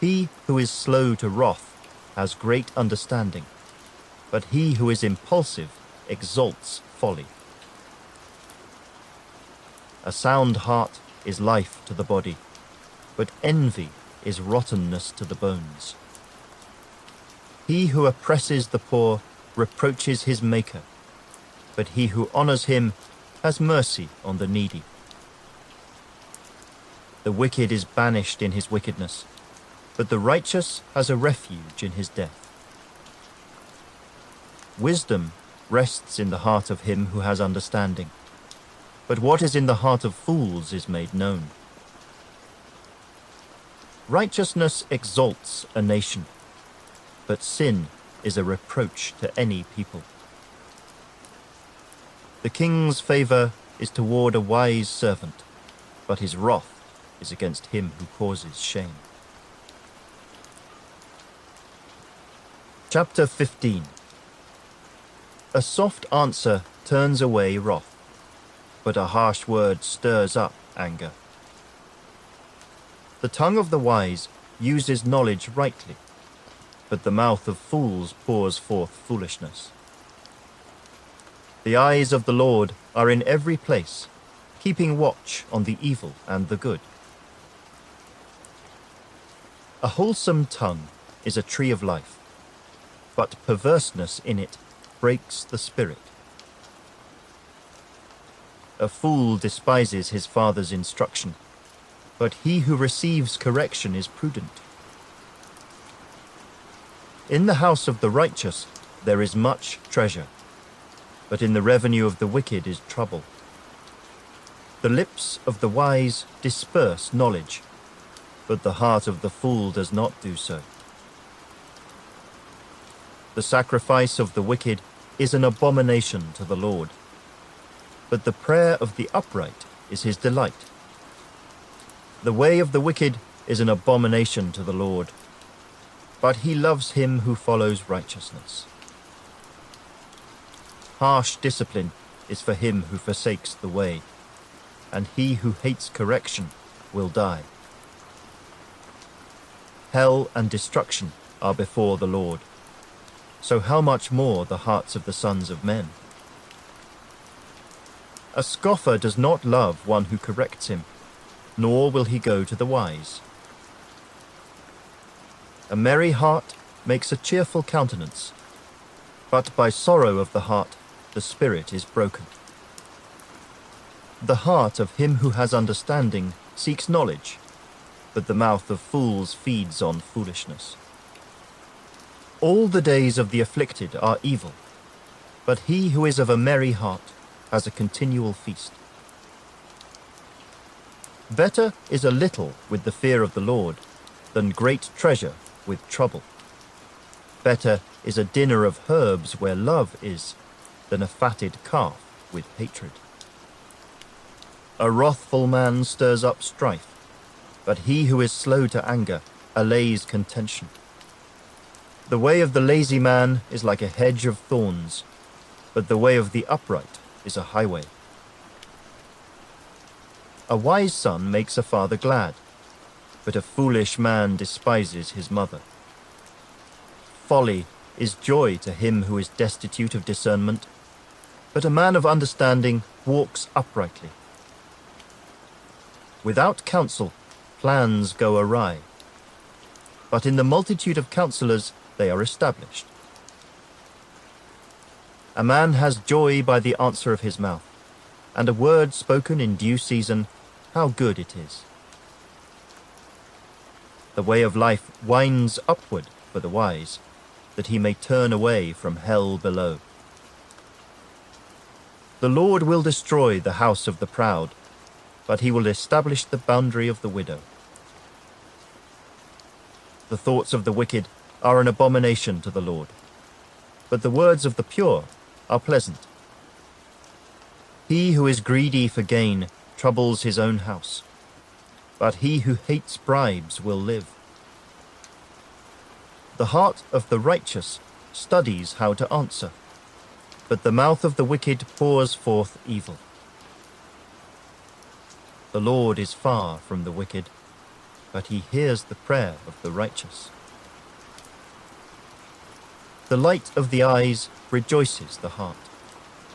He who is slow to wrath has great understanding, but he who is impulsive exalts folly. A sound heart is life to the body, but envy is rottenness to the bones. He who oppresses the poor reproaches his Maker, but he who honors him has mercy on the needy. The wicked is banished in his wickedness, but the righteous has a refuge in his death. Wisdom rests in the heart of him who has understanding, but what is in the heart of fools is made known. Righteousness exalts a nation, but sin is a reproach to any people. The king's favor is toward a wise servant, but his wrath is against him who causes shame. Chapter 15. A soft answer turns away wrath, but a harsh word stirs up anger. The tongue of the wise uses knowledge rightly, but the mouth of fools pours forth foolishness. The eyes of the Lord are in every place, keeping watch on the evil and the good. A wholesome tongue is a tree of life, but perverseness in it breaks the spirit. A fool despises his father's instruction, but he who receives correction is prudent. In the house of the righteous there is much treasure, but in the revenue of the wicked is trouble. The lips of the wise disperse knowledge, but the heart of the fool does not do so. The sacrifice of the wicked is an abomination to the Lord, but the prayer of the upright is his delight. The way of the wicked is an abomination to the Lord, but he loves him who follows righteousness. Harsh discipline is for him who forsakes the way, and he who hates correction will die. Hell and destruction are before the Lord, so how much more the hearts of the sons of men? A scoffer does not love one who corrects him, nor will he go to the wise. A merry heart makes a cheerful countenance, but by sorrow of the heart the spirit is broken. The heart of him who has understanding seeks knowledge, but the mouth of fools feeds on foolishness. All the days of the afflicted are evil, but he who is of a merry heart has a continual feast. Better is a little with the fear of the Lord than great treasure with trouble. Better is a dinner of herbs where love is than a fatted calf with hatred. A wrathful man stirs up strife, but he who is slow to anger allays contention. The way of the lazy man is like a hedge of thorns, but the way of the upright is a highway. A wise son makes a father glad, but a foolish man despises his mother. Folly is joy to him who is destitute of discernment, but a man of understanding walks uprightly. Without counsel, plans go awry, but in the multitude of counselors they are established. A man has joy by the answer of his mouth, and a word spoken in due season, how good it is. The way of life winds upward for the wise, that he may turn away from hell below. The Lord will destroy the house of the proud, but he will establish the boundary of the widow. The thoughts of the wicked are an abomination to the Lord, but the words of the pure are pleasant. He who is greedy for gain troubles his own house, but he who hates bribes will live. The heart of the righteous studies how to answer, but the mouth of the wicked pours forth evil. The Lord is far from the wicked, but he hears the prayer of the righteous. The light of the eyes rejoices the heart,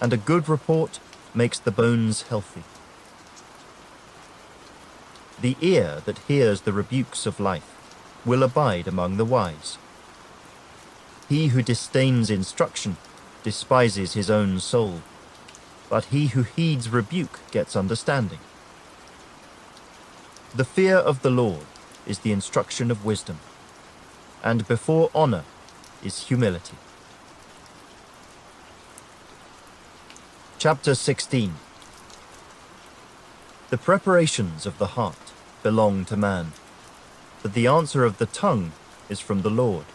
and a good report makes the bones healthy. The ear that hears the rebukes of life will abide among the wise. He who disdains instruction despises his own soul, but he who heeds rebuke gets understanding. The fear of the Lord is the instruction of wisdom, and before honor is humility. Chapter 16. The preparations of the heart belong to man, but the answer of the tongue is from the Lord.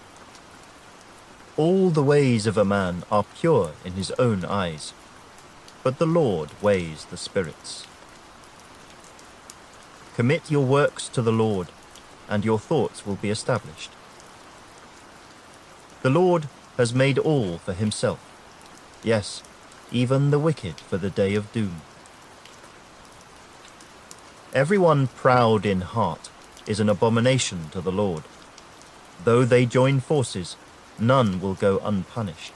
All the ways of a man are pure in his own eyes, but the Lord weighs the spirits. Commit your works to the Lord, and your thoughts will be established. The Lord has made all for himself, yes, even the wicked for the day of doom. Everyone proud in heart is an abomination to the Lord. Though they join forces, none will go unpunished.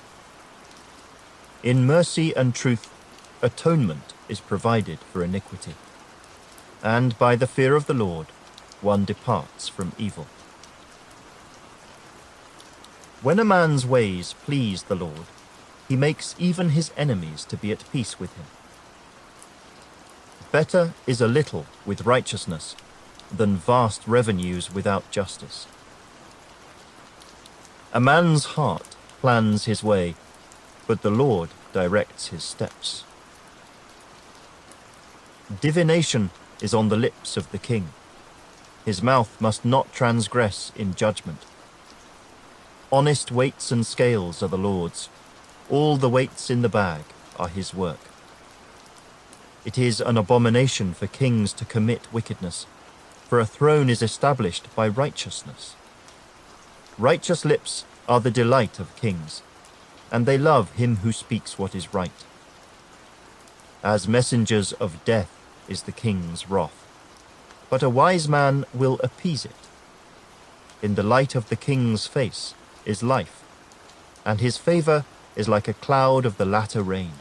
In mercy and truth, atonement is provided for iniquity, and by the fear of the Lord, one departs from evil. When a man's ways please the Lord, he makes even his enemies to be at peace with him. Better is a little with righteousness than vast revenues without justice. A man's heart plans his way, but the Lord directs his steps. Divination is on the lips of the king. His mouth must not transgress in judgment. Honest weights and scales are the Lord's. All the weights in the bag are his work. It is an abomination for kings to commit wickedness, for a throne is established by righteousness. Righteous lips are the delight of kings, and they love him who speaks what is right. As messengers of death is the king's wrath, but a wise man will appease it. In the light of the king's face is life, and his favor is like a cloud of the latter rain.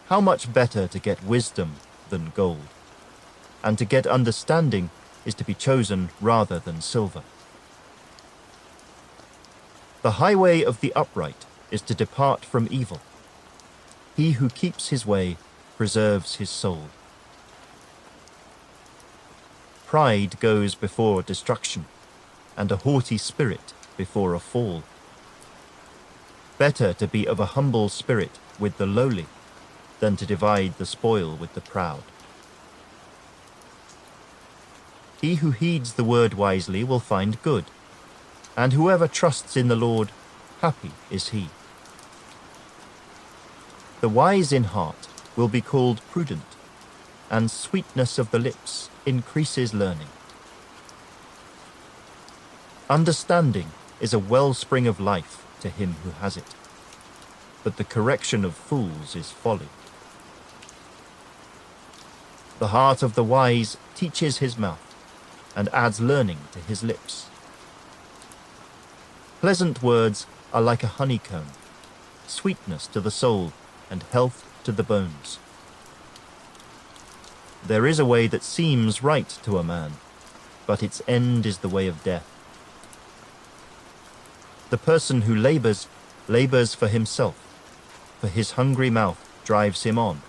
How much better to get wisdom than gold, and to get understanding is to be chosen rather than silver. The highway of the upright is to depart from evil. He who keeps his way preserves his soul. Pride goes before destruction, and a haughty spirit before a fall. Better to be of a humble spirit with the lowly than to divide the spoil with the proud. He who heeds the word wisely will find good, and whoever trusts in the Lord, happy is he. The wise in heart will be called prudent, and sweetness of the lips increases learning. Understanding is a wellspring of life to him who has it, but the correction of fools is folly. The heart of the wise teaches his mouth, and adds learning to his lips. Pleasant words are like a honeycomb, sweetness to the soul and health to the bones. There is a way that seems right to a man, but its end is the way of death. The person who labors for himself, for his hungry mouth drives him on.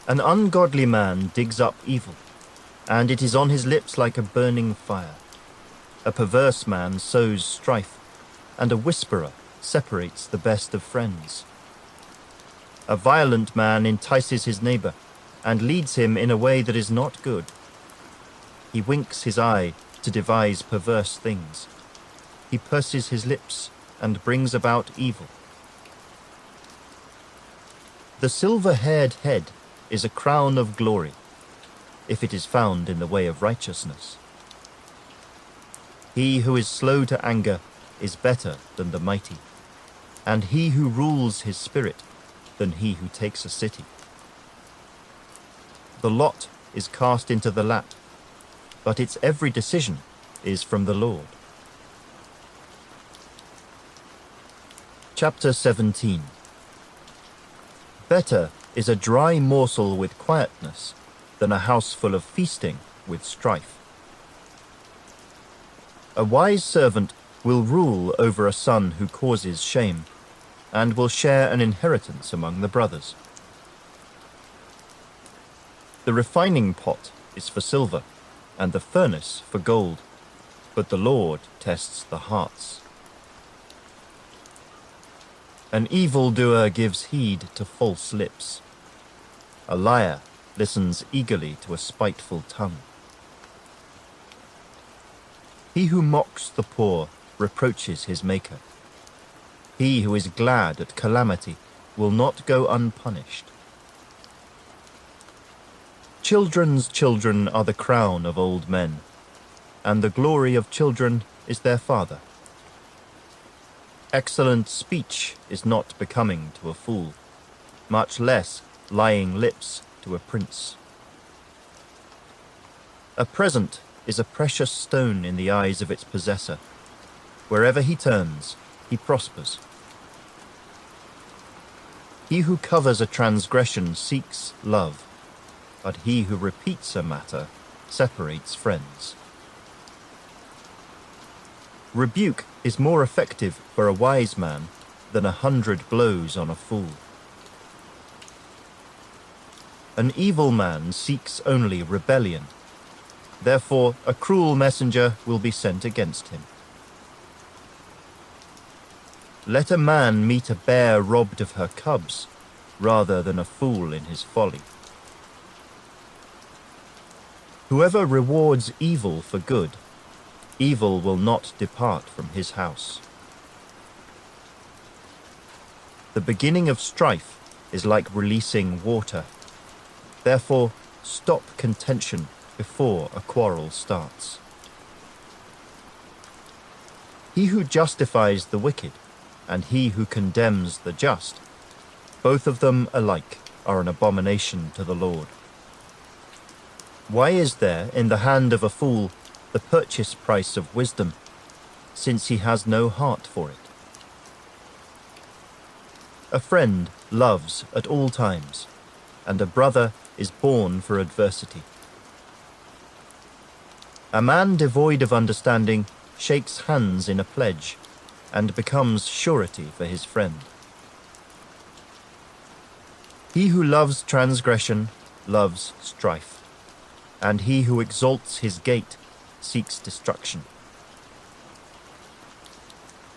An ungodly man digs up evil, and it is on his lips like a burning fire. A perverse man sows strife, and a whisperer separates the best of friends. A violent man entices his neighbor, and leads him in a way that is not good. He winks his eye to devise perverse things. He purses his lips and brings about evil. The silver-haired head is a crown of glory, if it is found in the way of righteousness. He who is slow to anger is better than the mighty, and he who rules his spirit than he who takes a city. The lot is cast into the lap, but its every decision is from the Lord. Chapter 17. Better is a dry morsel with quietness than a house full of feasting with strife. A wise servant will rule over a son who causes shame, and will share an inheritance among the brothers. The refining pot is for silver, and the furnace for gold, but the Lord tests the hearts. An evildoer gives heed to false lips. A liar listens eagerly to a spiteful tongue. He who mocks the poor reproaches his maker. He who is glad at calamity will not go unpunished. Children's children are the crown of old men, and the glory of children is their father. Excellent speech is not becoming to a fool, much less lying lips to a prince. A present is a precious stone in the eyes of its possessor. Wherever he turns, he prospers. He who covers a transgression seeks love, but he who repeats a matter separates friends. Rebuke is more effective for a wise man than 100 blows on a fool. An evil man seeks only rebellion. Therefore, a cruel messenger will be sent against him. Let a man meet a bear robbed of her cubs, rather than a fool in his folly. Whoever rewards evil for good, evil will not depart from his house. The beginning of strife is like releasing water. Therefore, stop contention before a quarrel starts. He who justifies the wicked and he who condemns the just, both of them alike are an abomination to the Lord. Why is there in the hand of a fool the purchase price of wisdom, since he has no heart for it? A friend loves at all times, and a brother is born for adversity. A man devoid of understanding shakes hands in a pledge, and becomes surety for his friend. He who loves transgression loves strife, and he who exalts his gate seeks destruction.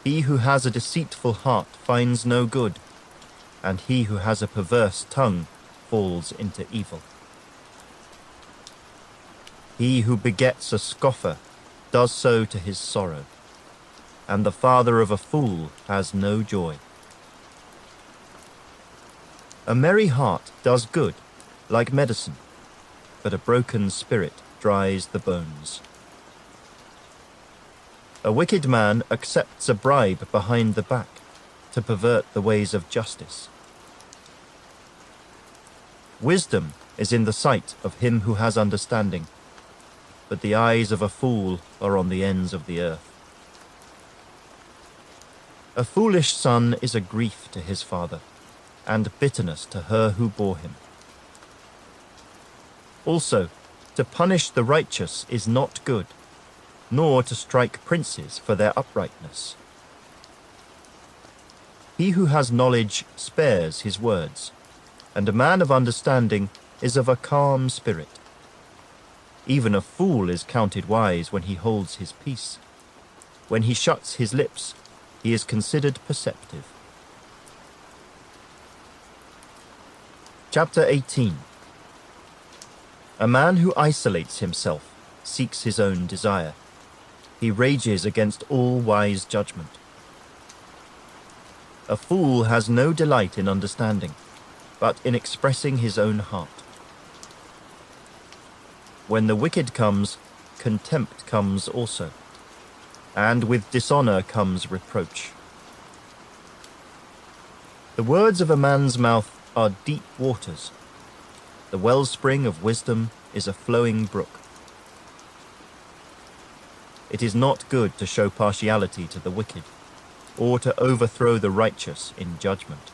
He who has a deceitful heart finds no good, and he who has a perverse tongue falls into evil. He who begets a scoffer does so to his sorrow, and the father of a fool has no joy. A merry heart does good, like medicine, but a broken spirit dries the bones. A wicked man accepts a bribe behind the back to pervert the ways of justice. Wisdom is in the sight of him who has understanding, but the eyes of a fool are on the ends of the earth. A foolish son is a grief to his father, and bitterness to her who bore him. Also, to punish the righteous is not good, nor to strike princes for their uprightness. He who has knowledge spares his words, and a man of understanding is of a calm spirit. Even a fool is counted wise when he holds his peace. When he shuts his lips, he is considered perceptive. Chapter 18. A man who isolates himself seeks his own desire. He rages against all wise judgment. A fool has no delight in understanding, but in expressing his own heart. When the wicked comes, contempt comes also, and with dishonor comes reproach. The words of a man's mouth are deep waters. The wellspring of wisdom is a flowing brook. It is not good to show partiality to the wicked, or to overthrow the righteous in judgment.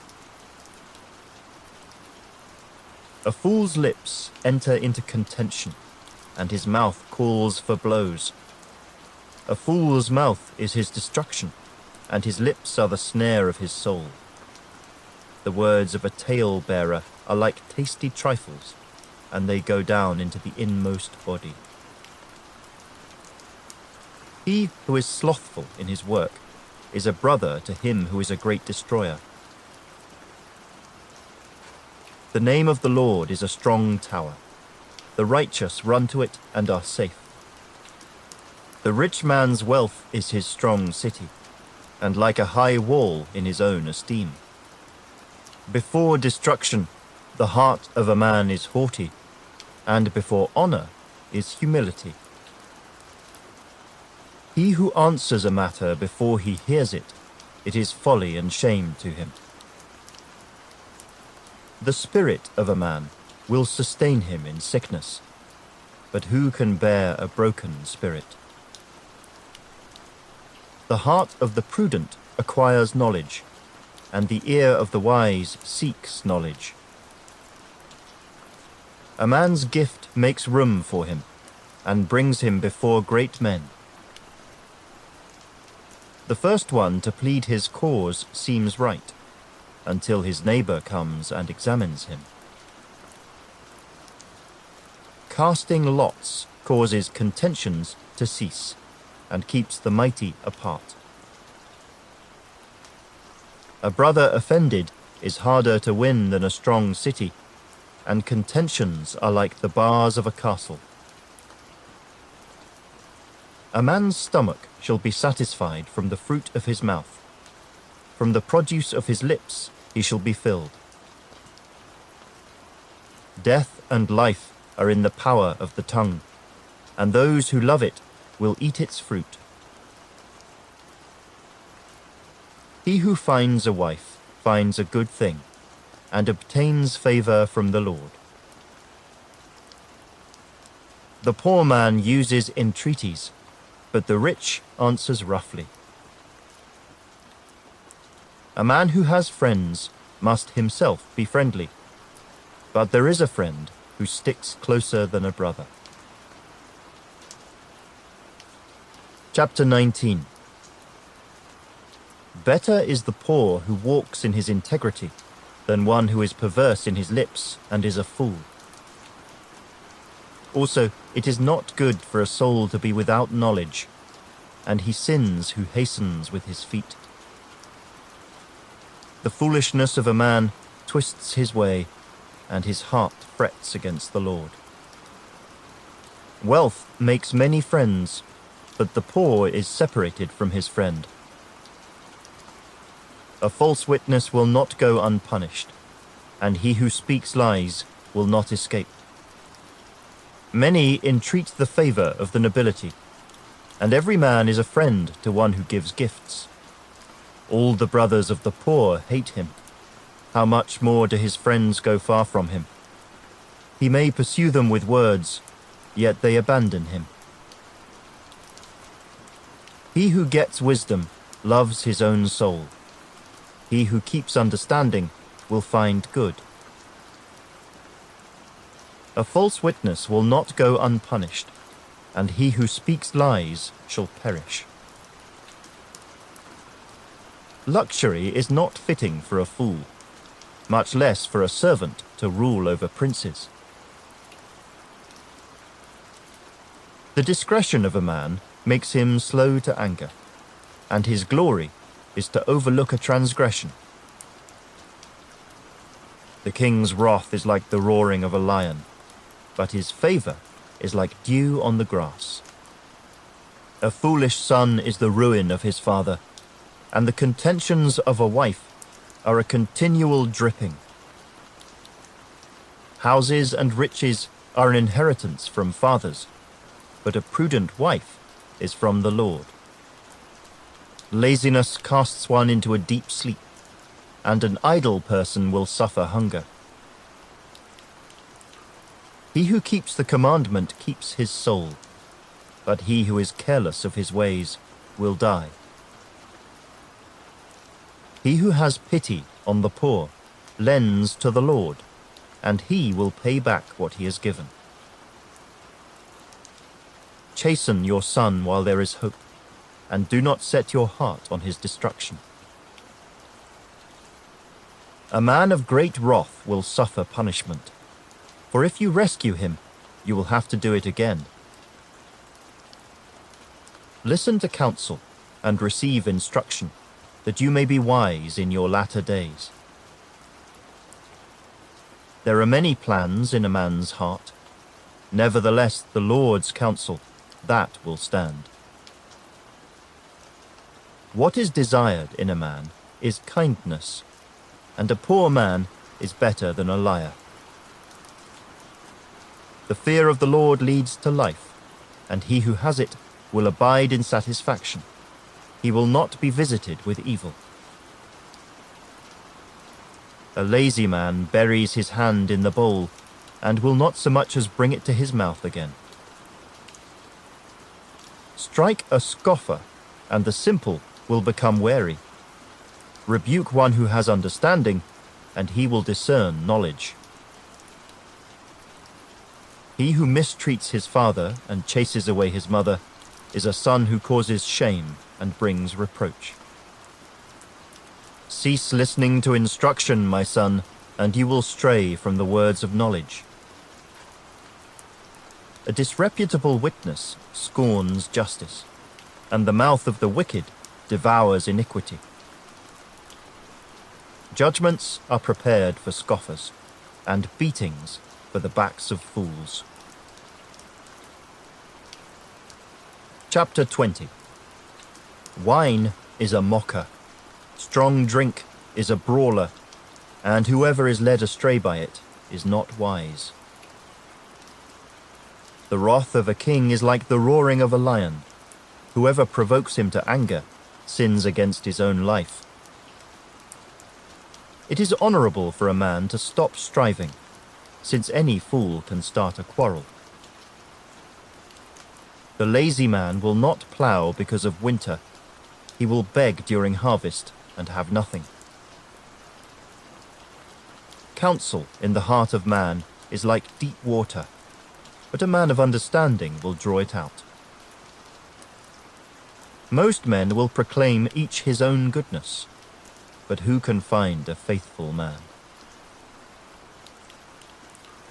A fool's lips enter into contention, and his mouth calls for blows. A fool's mouth is his destruction, and his lips are the snare of his soul. The words of a tale-bearer are like tasty trifles, and they go down into the inmost body. He who is slothful in his work is a brother to him who is a great destroyer. The name of the Lord is a strong tower. The righteous run to it and are safe. The rich man's wealth is his strong city, and like a high wall in his own esteem. Before destruction, the heart of a man is haughty, and before honor is humility. He who answers a matter before he hears it, it is folly and shame to him. The spirit of a man will sustain him in sickness, but who can bear a broken spirit? The heart of the prudent acquires knowledge, and the ear of the wise seeks knowledge. A man's gift makes room for him, and brings him before great men. The first one to plead his cause seems right, until his neighbor comes and examines him. Casting lots causes contentions to cease, and keeps the mighty apart. A brother offended is harder to win than a strong city, and contentions are like the bars of a castle. A man's stomach shall be satisfied from the fruit of his mouth. From the produce of his lips he shall be filled. Death and life are in the power of the tongue, and those who love it will eat its fruit. He who finds a wife finds a good thing, and obtains favor from the Lord. The poor man uses entreaties, but the rich answers roughly. A man who has friends must himself be friendly, but there is a friend who sticks closer than a brother. Chapter 19. Better is the poor who walks in his integrity than one who is perverse in his lips and is a fool. Also, it is not good for a soul to be without knowledge, and he sins who hastens with his feet. The foolishness of a man twists his way, and his heart frets against the Lord. Wealth makes many friends, but the poor is separated from his friend. A false witness will not go unpunished, and he who speaks lies will not escape. Many entreat the favor of the nobility, and every man is a friend to one who gives gifts. All the brothers of the poor hate him. How much more do his friends go far from him? He may pursue them with words, yet they abandon him. He who gets wisdom loves his own soul. He who keeps understanding will find good. A false witness will not go unpunished, and he who speaks lies shall perish. Luxury is not fitting for a fool, much less for a servant to rule over princes. The discretion of a man makes him slow to anger, and his glory is to overlook a transgression. The king's wrath is like the roaring of a lion, but his favor is like dew on the grass. A foolish son is the ruin of his father, and the contentions of a wife are a continual dripping. Houses and riches are an inheritance from fathers, but a prudent wife is from the Lord. Laziness casts one into a deep sleep, and an idle person will suffer hunger. He who keeps the commandment keeps his soul, but he who is careless of his ways will die. He who has pity on the poor lends to the Lord, and he will pay back what he has given. Chasten your son while there is hope, and do not set your heart on his destruction. A man of great wrath will suffer punishment, for if you rescue him, you will have to do it again. Listen to counsel and receive instruction, that you may be wise in your latter days. There are many plans in a man's heart. Nevertheless, the Lord's counsel, that will stand. What is desired in a man is kindness, and a poor man is better than a liar. The fear of the Lord leads to life, and he who has it will abide in satisfaction. He will not be visited with evil. A lazy man buries his hand in the bowl, and will not so much as bring it to his mouth again. Strike a scoffer, and the simple will become wary. Rebuke one who has understanding, and he will discern knowledge. He who mistreats his father and chases away his mother is a son who causes shame and brings reproach. Cease listening to instruction, my son, and you will stray from the words of knowledge. A disreputable witness scorns justice, and the mouth of the wicked devours iniquity. Judgments are prepared for scoffers, and beatings for the backs of fools. Chapter 20. Wine is a mocker, strong drink is a brawler, and whoever is led astray by it is not wise. The wrath of a king is like the roaring of a lion. Whoever provokes him to anger sins against his own life. It is honorable for a man to stop striving, since any fool can start a quarrel. The lazy man will not plow because of winter. He will beg during harvest and have nothing. Counsel in the heart of man is like deep water, but a man of understanding will draw it out. Most men will proclaim each his own goodness, but who can find a faithful man?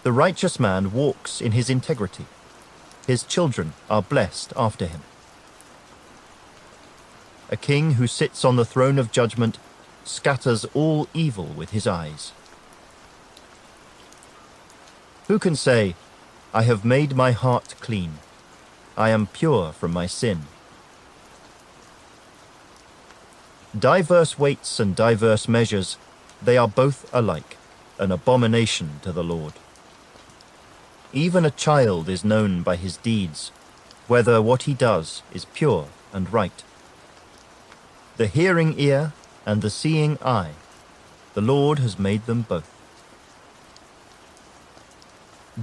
The righteous man walks in his integrity. His children are blessed after him. A king who sits on the throne of judgment scatters all evil with his eyes. Who can say, I have made my heart clean. I am pure from my sin. Diverse weights and diverse measures, they are both alike, an abomination to the Lord. Even a child is known by his deeds, whether what he does is pure and right. The hearing ear and the seeing eye, the Lord has made them both.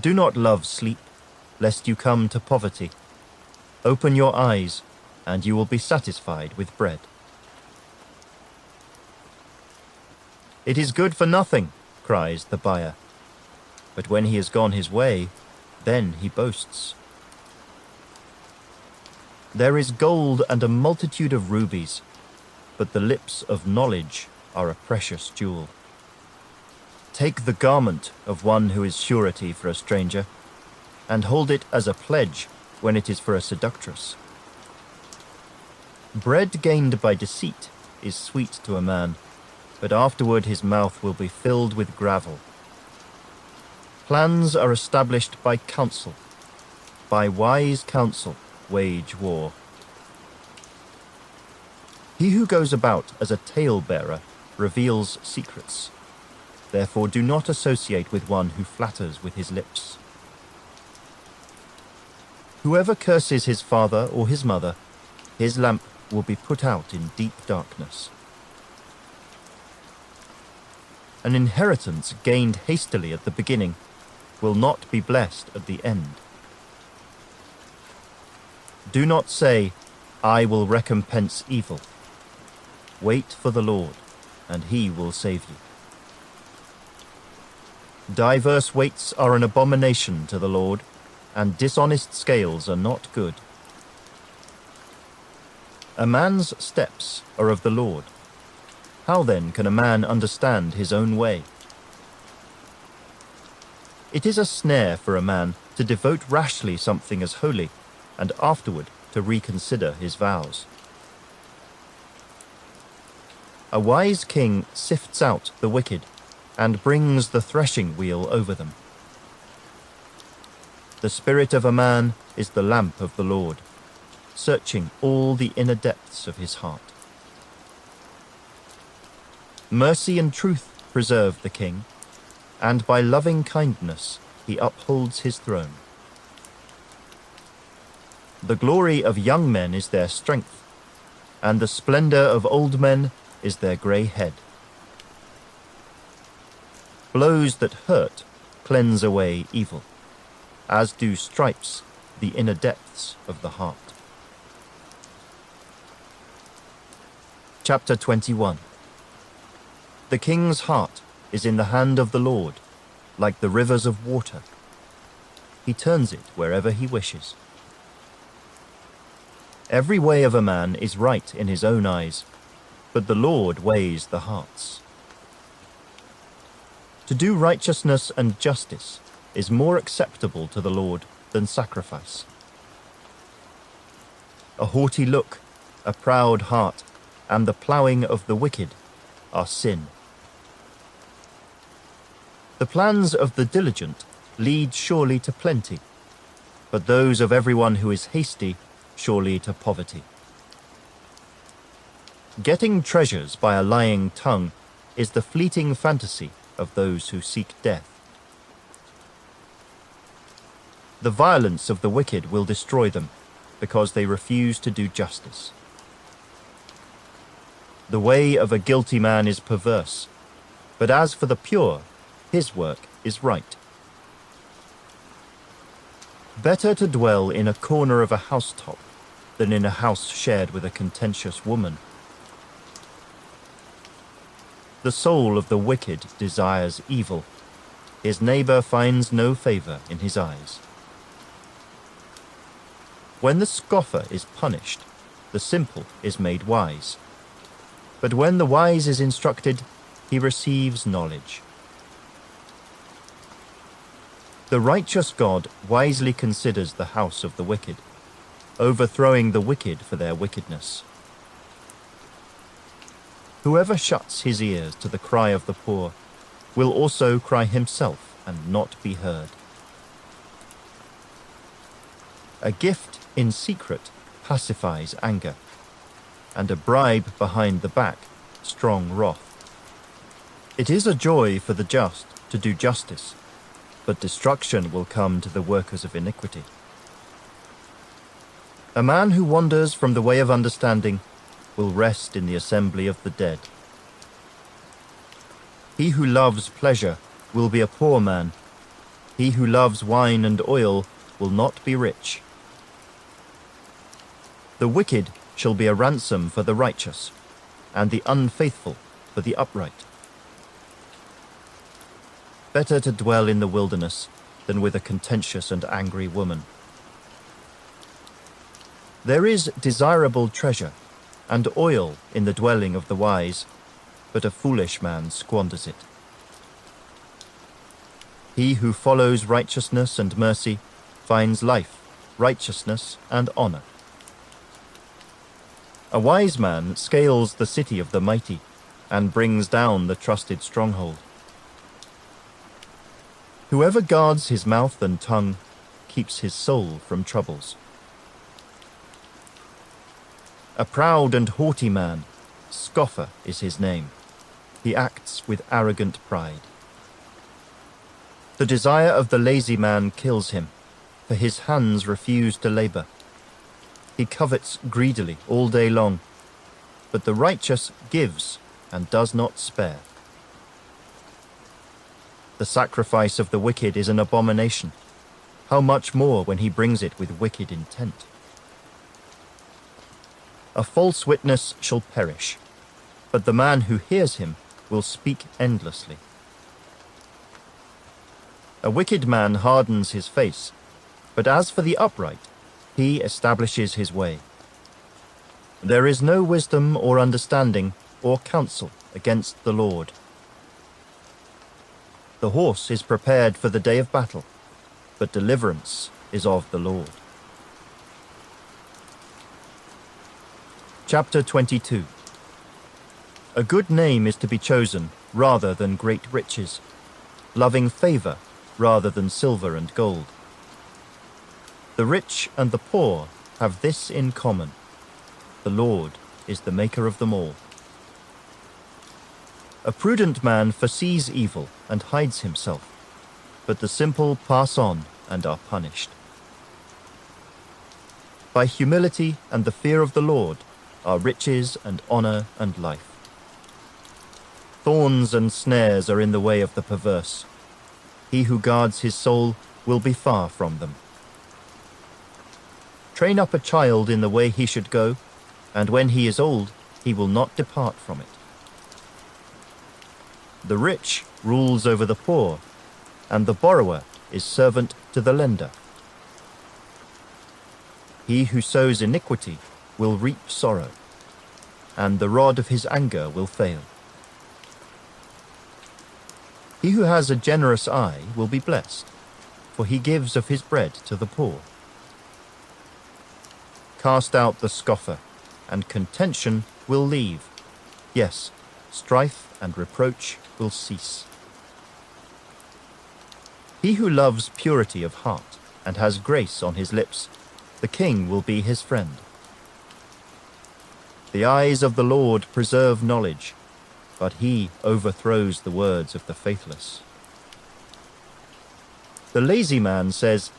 Do not love sleep, lest you come to poverty. Open your eyes, and you will be satisfied with bread. It is good for nothing, cries the buyer. But when he has gone his way, then he boasts. There is gold and a multitude of rubies, but the lips of knowledge are a precious jewel. Take the garment of one who is surety for a stranger, and hold it as a pledge when it is for a seductress. Bread gained by deceit is sweet to a man, but afterward his mouth will be filled with gravel. Plans are established by counsel. By wise counsel wage war. He who goes about as a tale-bearer reveals secrets. Therefore do not associate with one who flatters with his lips. Whoever curses his father or his mother, his lamp will be put out in deep darkness. An inheritance gained hastily at the beginning will not be blessed at the end. Do not say, I will recompense evil. Wait for the Lord, and he will save you. Diverse weights are an abomination to the Lord, and dishonest scales are not good. A man's steps are of the Lord. How then can a man understand his own way? It is a snare for a man to devote rashly something as holy, and afterward to reconsider his vows. A wise king sifts out the wicked, and brings the threshing wheel over them. The spirit of a man is the lamp of the Lord, searching all the inner depths of his heart. Mercy and truth preserve the king, and by loving kindness he upholds his throne. The glory of young men is their strength, and the splendor of old men is their grey head. Blows that hurt cleanse away evil, as do stripes the inner depths of the heart. Chapter 21. The king's heart is in the hand of the Lord, like the rivers of water. He turns it wherever he wishes. Every way of a man is right in his own eyes, but the Lord weighs the hearts. To do righteousness and justice is more acceptable to the Lord than sacrifice. A haughty look, a proud heart, and the ploughing of the wicked are sin. The plans of the diligent lead surely to plenty, but those of everyone who is hasty surely to poverty. Getting treasures by a lying tongue is the fleeting fantasy of those who seek death. The violence of the wicked will destroy them, because they refuse to do justice. The way of a guilty man is perverse, but as for the pure, his work is right. Better to dwell in a corner of a housetop than in a house shared with a contentious woman. The soul of the wicked desires evil. His neighbor finds no favor in his eyes. When the scoffer is punished, the simple is made wise. But when the wise is instructed, he receives knowledge. The righteous God wisely considers the house of the wicked, overthrowing the wicked for their wickedness. Whoever shuts his ears to the cry of the poor will also cry himself and not be heard. A gift in secret pacifies anger, and a bribe behind the back strong wrath. It is a joy for the just to do justice, but destruction will come to the workers of iniquity. A man who wanders from the way of understanding will rest in the assembly of the dead. He who loves pleasure will be a poor man. He who loves wine and oil will not be rich. The wicked shall be a ransom for the righteous, and the unfaithful for the upright. Better to dwell in the wilderness than with a contentious and angry woman. There is desirable treasure, and oil in the dwelling of the wise, but a foolish man squanders it. He who follows righteousness and mercy finds life, righteousness, and honor. A wise man scales the city of the mighty and brings down the trusted stronghold. Whoever guards his mouth and tongue keeps his soul from troubles. A proud and haughty man, scoffer is his name. He acts with arrogant pride. The desire of the lazy man kills him, for his hands refuse to labor. He covets greedily all day long, but the righteous gives and does not spare. The sacrifice of the wicked is an abomination. How much more when he brings it with wicked intent? A false witness shall perish, but the man who hears him will speak endlessly. A wicked man hardens his face, but as for the upright, he establishes his way. There is no wisdom or understanding or counsel against the Lord. The horse is prepared for the day of battle, but deliverance is of the Lord. Chapter 22. A good name is to be chosen rather than great riches, loving favor rather than silver and gold. The rich and the poor have this in common: the Lord is the maker of them all. A prudent man foresees evil and hides himself, but the simple pass on and are punished. By humility and the fear of the Lord are riches and honor and life. Thorns and snares are in the way of the perverse. He who guards his soul will be far from them. Train up a child in the way he should go, and when he is old, he will not depart from it. The rich rules over the poor, and the borrower is servant to the lender. He who sows iniquity will reap sorrow, and the rod of his anger will fail. He who has a generous eye will be blessed, for he gives of his bread to the poor. Cast out the scoffer, and contention will leave. Yes, strife and reproach will cease. He who loves purity of heart and has grace on his lips, the king will be his friend. The eyes of the Lord preserve knowledge, but he overthrows the words of the faithless. The lazy man says,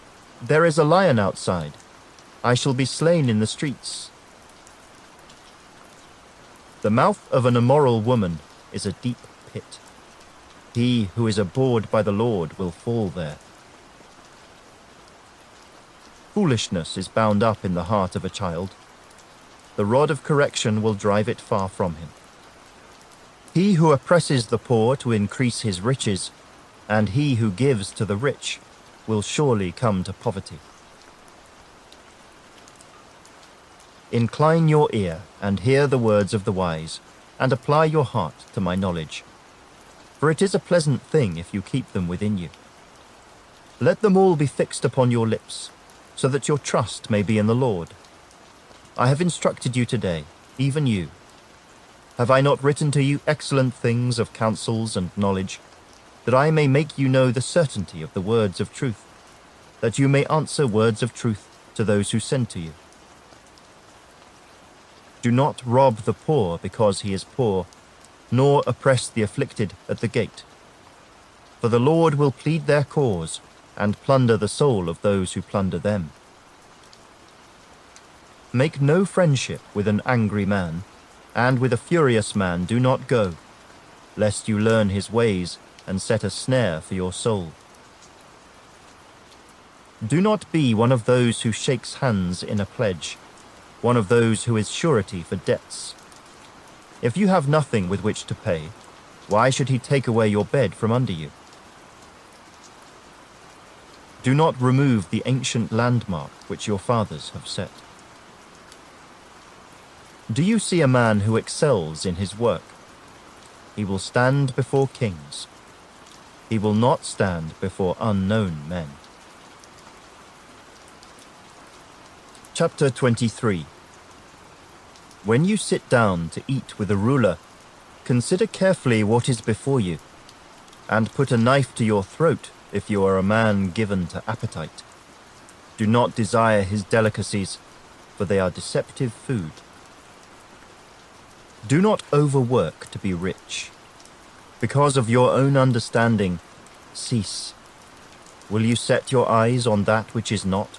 "There is a lion outside. I shall be slain in the streets." The mouth of an immoral woman is a deep pit. He who is abhorred by the Lord will fall there. Foolishness is bound up in the heart of a child. The rod of correction will drive it far from him. He who oppresses the poor to increase his riches, and he who gives to the rich, will surely come to poverty. Incline your ear and hear the words of the wise, and apply your heart to my knowledge. For it is a pleasant thing if you keep them within you. Let them all be fixed upon your lips, so that your trust may be in the Lord. I have instructed you today, even you. Have I not written to you excellent things of counsels and knowledge, that I may make you know the certainty of the words of truth, that you may answer words of truth to those who send to you? Do not rob the poor because he is poor, nor oppress the afflicted at the gate. For the Lord will plead their cause, and plunder the soul of those who plunder them. Make no friendship with an angry man, and with a furious man do not go, lest you learn his ways and set a snare for your soul. Do not be one of those who shakes hands in a pledge, one of those who is surety for debts. If you have nothing with which to pay, why should he take away your bed from under you? Do not remove the ancient landmark which your fathers have set. Do you see a man who excels in his work? He will stand before kings. He will not stand before unknown men. Chapter 23. When you sit down to eat with a ruler, consider carefully what is before you, and put a knife to your throat if you are a man given to appetite. Do not desire his delicacies, for they are deceptive food. Do not overwork to be rich. Because of your own understanding, cease. Will you set your eyes on that which is not?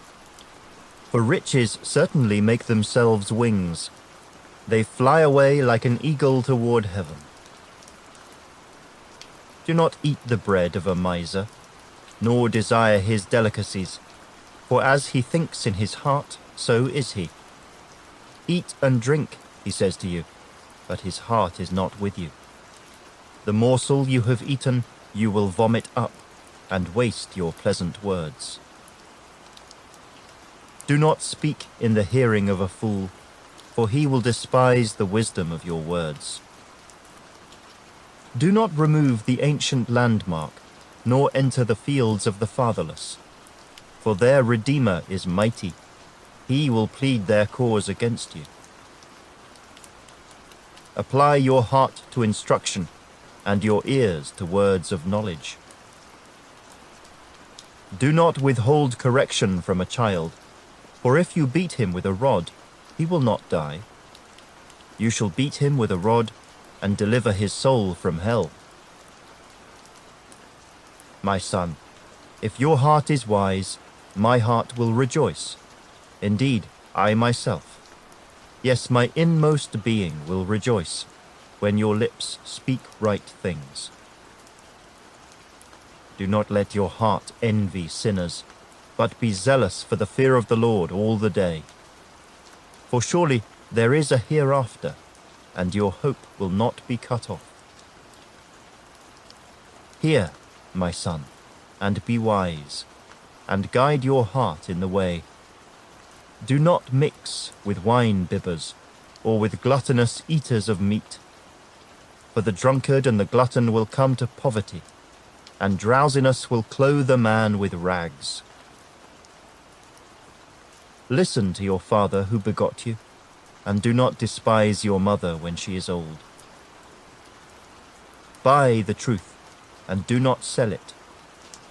For riches certainly make themselves wings. They fly away like an eagle toward heaven. Do not eat the bread of a miser, nor desire his delicacies, for as he thinks in his heart, so is he. Eat and drink, he says to you, but his heart is not with you. The morsel you have eaten you will vomit up, and waste your pleasant words. Do not speak in the hearing of a fool, for he will despise the wisdom of your words. Do not remove the ancient landmark, nor enter the fields of the fatherless, for their Redeemer is mighty. He will plead their cause against you. Apply your heart to instruction, and your ears to words of knowledge. Do not withhold correction from a child, for if you beat him with a rod, he will not die. You shall beat him with a rod, and deliver his soul from hell. My son, if your heart is wise, my heart will rejoice. Indeed, I myself, yes, my inmost being will rejoice, when your lips speak right things. Do not let your heart envy sinners, but be zealous for the fear of the Lord all the day. For surely there is a hereafter, and your hope will not be cut off. Hear, my son, and be wise, and guide your heart in the way. Do not mix with wine-bibbers, or with gluttonous eaters of meat. For the drunkard and the glutton will come to poverty, and drowsiness will clothe a man with rags. Listen to your father who begot you, and do not despise your mother when she is old. Buy the truth, and do not sell it,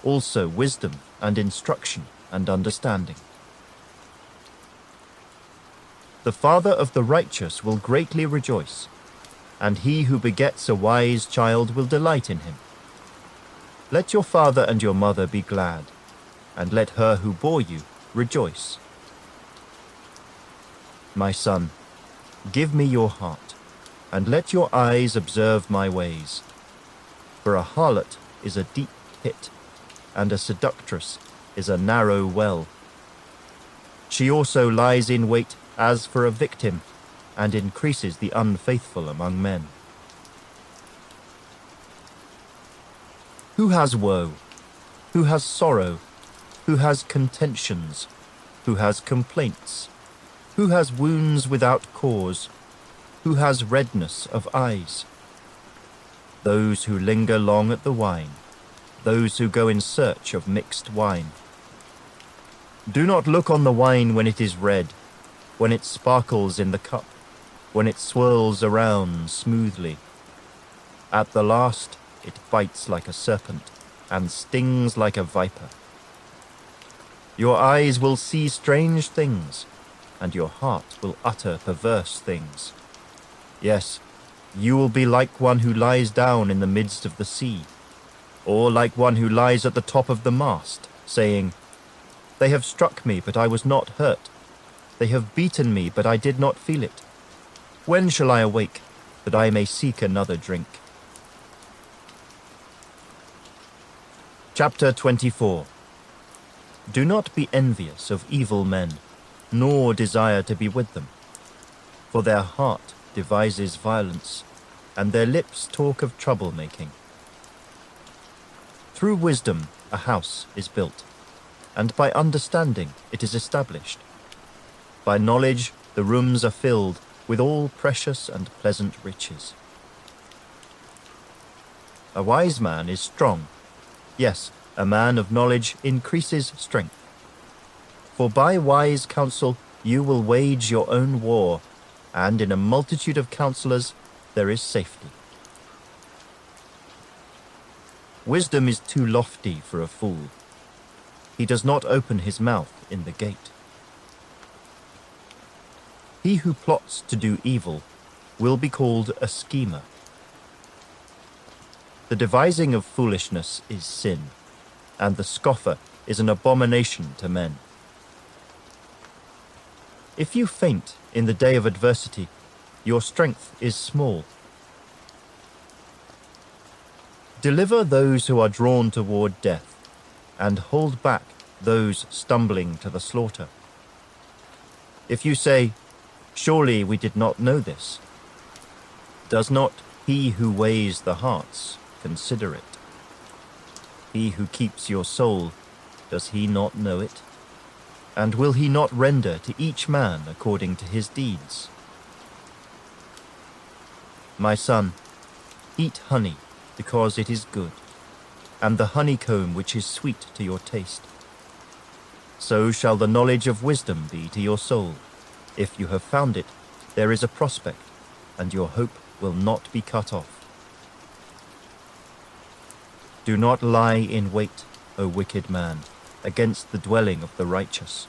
also wisdom and instruction and understanding. The father of the righteous will greatly rejoice, and he who begets a wise child will delight in him. Let your father and your mother be glad, and let her who bore you rejoice. My son, give me your heart, and let your eyes observe my ways. For a harlot is a deep pit, and a seductress is a narrow well. She also lies in wait as for a victim, and increases the unfaithful among men. Who has woe? Who has sorrow? Who has contentions? Who has complaints? Who has wounds without cause? Who has redness of eyes? Those who linger long at the wine, those who go in search of mixed wine. Do not look on the wine when it is red, when it sparkles in the cup, when it swirls around smoothly. At the last, it bites like a serpent and stings like a viper. Your eyes will see strange things, and your heart will utter perverse things. Yes, you will be like one who lies down in the midst of the sea, or like one who lies at the top of the mast, saying, "They have struck me, but I was not hurt. They have beaten me, but I did not feel it. When shall I awake, that I may seek another drink?" Chapter 24. Do not be envious of evil men, nor desire to be with them. For their heart devises violence, and their lips talk of troublemaking. Through wisdom a house is built, and by understanding it is established. By knowledge the rooms are filled, with all precious and pleasant riches. A wise man is strong. Yes, a man of knowledge increases strength. For by wise counsel you will wage your own war, and in a multitude of counselors there is safety. Wisdom is too lofty for a fool. He does not open his mouth in the gate. He who plots to do evil will be called a schemer. The devising of foolishness is sin, and the scoffer is an abomination to men. If you faint in the day of adversity, your strength is small. Deliver those who are drawn toward death, and hold back those stumbling to the slaughter. If you say, "Surely we did not know this," does not he who weighs the hearts consider it? He who keeps your soul, does he not know it? And will he not render to each man according to his deeds? My son, eat honey, because it is good, and the honeycomb which is sweet to your taste. So shall the knowledge of wisdom be to your soul. If you have found it, there is a prospect, and your hope will not be cut off. Do not lie in wait, O wicked man, against the dwelling of the righteous.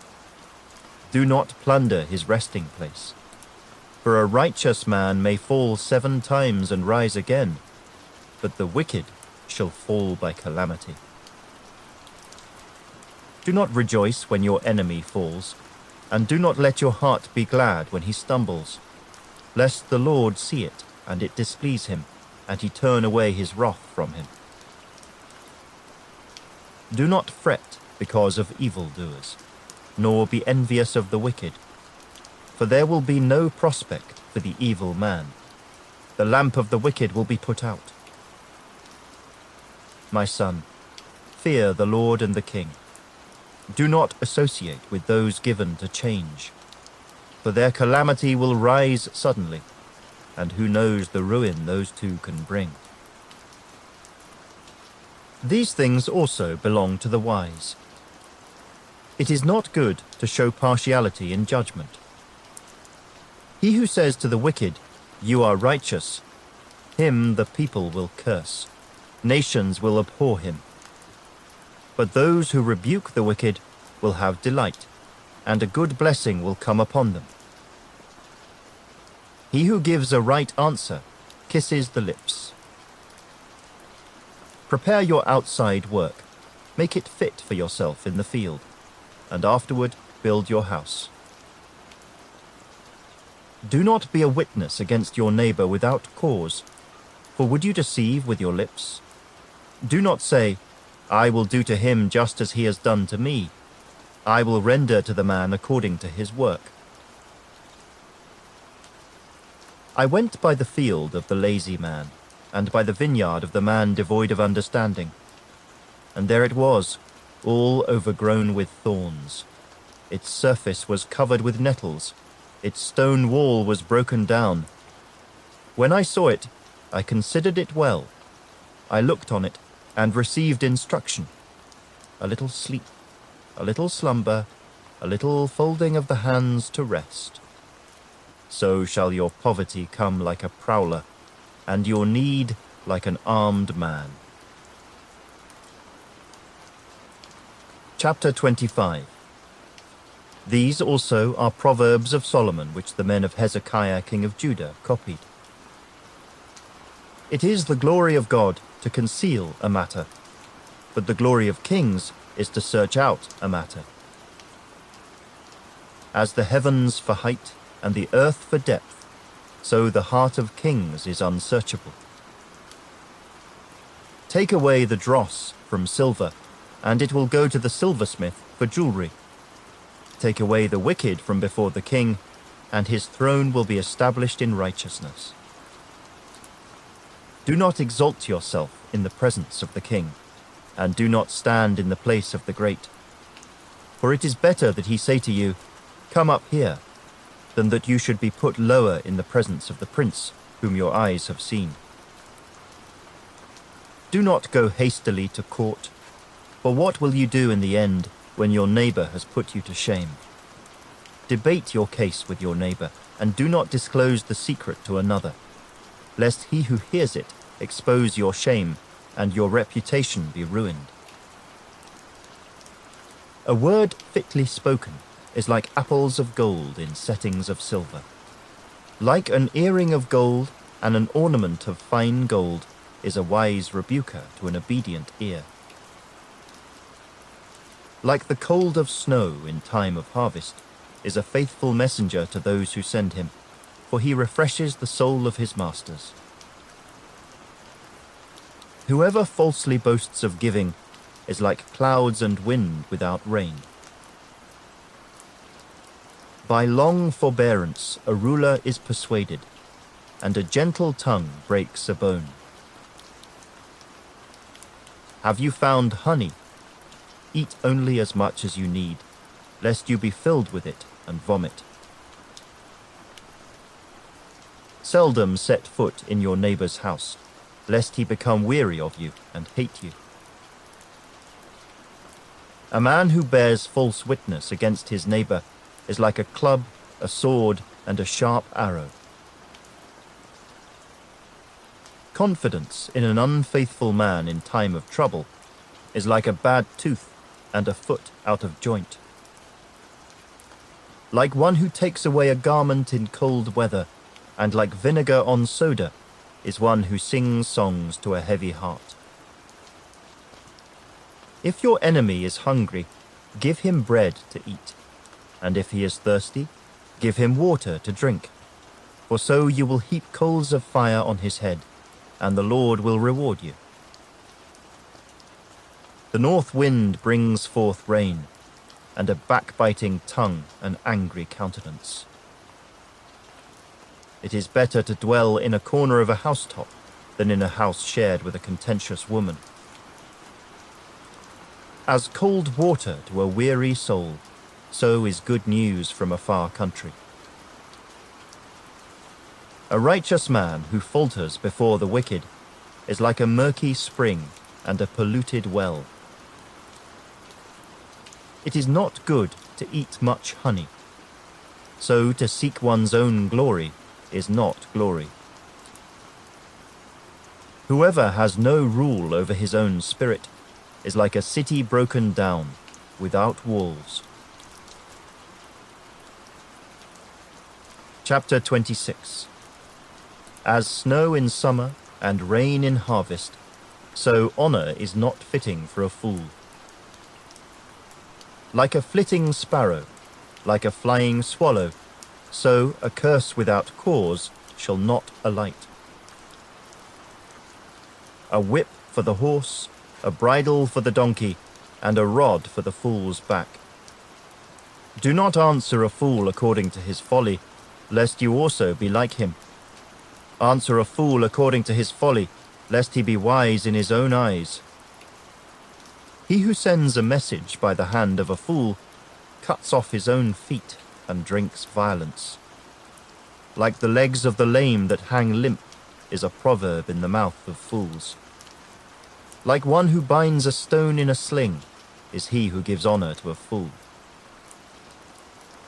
Do not plunder his resting place. For a righteous man may fall 7 times and rise again, but the wicked shall fall by calamity. Do not rejoice when your enemy falls, and do not let your heart be glad when he stumbles, lest the Lord see it, and it displease him, and he turn away his wrath from him. Do not fret because of evildoers, nor be envious of the wicked, for there will be no prospect for the evil man. The lamp of the wicked will be put out. My son, fear the Lord and the King. Do not associate with those given to change, for their calamity will rise suddenly, and who knows the ruin those two can bring. These things also belong to the wise. It is not good to show partiality in judgment. He who says to the wicked, "You are righteous," him the people will curse. Nations will abhor him. But those who rebuke the wicked will have delight, and a good blessing will come upon them. He who gives a right answer kisses the lips. Prepare your outside work, make it fit for yourself in the field, and afterward build your house. Do not be a witness against your neighbor without cause, for would you deceive with your lips? Do not say, "I will do to him just as he has done to me. I will render to the man according to his work." I went by the field of the lazy man, and by the vineyard of the man devoid of understanding. And there it was, all overgrown with thorns. Its surface was covered with nettles. Its stone wall was broken down. When I saw it, I considered it well. I looked on it and received instruction. A little sleep, a little slumber, a little folding of the hands to rest. So shall your poverty come like a prowler, and your need like an armed man. Chapter 25. These also are Proverbs of Solomon, which the men of Hezekiah king of Judah copied. It is the glory of God to conceal a matter, but the glory of kings is to search out a matter. As the heavens for height and the earth for depth, so the heart of kings is unsearchable. Take away the dross from silver, and it will go to the silversmith for jewelry. Take away the wicked from before the king, and his throne will be established in righteousness. Do not exalt yourself in the presence of the king, and do not stand in the place of the great. For it is better that he say to you, "Come up here," than that you should be put lower in the presence of the prince whom your eyes have seen. Do not go hastily to court, for what will you do in the end when your neighbor has put you to shame? Debate your case with your neighbor, and do not disclose the secret to another, lest he who hears it expose your shame and your reputation be ruined. A word fitly spoken is like apples of gold in settings of silver. Like an earring of gold and an ornament of fine gold is a wise rebuker to an obedient ear. Like the cold of snow in time of harvest is a faithful messenger to those who send him, for he refreshes the soul of his masters. Whoever falsely boasts of giving is like clouds and wind without rain. By long forbearance a ruler is persuaded, and a gentle tongue breaks a bone. Have you found honey? Eat only as much as you need, lest you be filled with it and vomit. Seldom set foot in your neighbor's house, lest he become weary of you and hate you. A man who bears false witness against his neighbor is like a club, a sword, and a sharp arrow. Confidence in an unfaithful man in time of trouble is like a bad tooth and a foot out of joint. Like one who takes away a garment in cold weather, and like vinegar on soda, is one who sings songs to a heavy heart. If your enemy is hungry, give him bread to eat, and if he is thirsty, give him water to drink, for so you will heap coals of fire on his head, and the Lord will reward you. The north wind brings forth rain, and a backbiting tongue an angry countenance. It is better to dwell in a corner of a housetop than in a house shared with a contentious woman. As cold water to a weary soul, so is good news from a far country. A righteous man who falters before the wicked is like a murky spring and a polluted well. It is not good to eat much honey, so to seek one's own glory is not glory. Whoever has no rule over his own spirit is like a city broken down, without walls. Chapter 26. As snow in summer and rain in harvest, so honor is not fitting for a fool. Like a flitting sparrow, like a flying swallow, so a curse without cause shall not alight. A whip for the horse, a bridle for the donkey, and a rod for the fool's back. Do not answer a fool according to his folly, lest you also be like him. Answer a fool according to his folly, lest he be wise in his own eyes. He who sends a message by the hand of a fool cuts off his own feet and drinks violence. Like the legs of the lame that hang limp is a proverb in the mouth of fools. Like one who binds a stone in a sling is he who gives honor to a fool.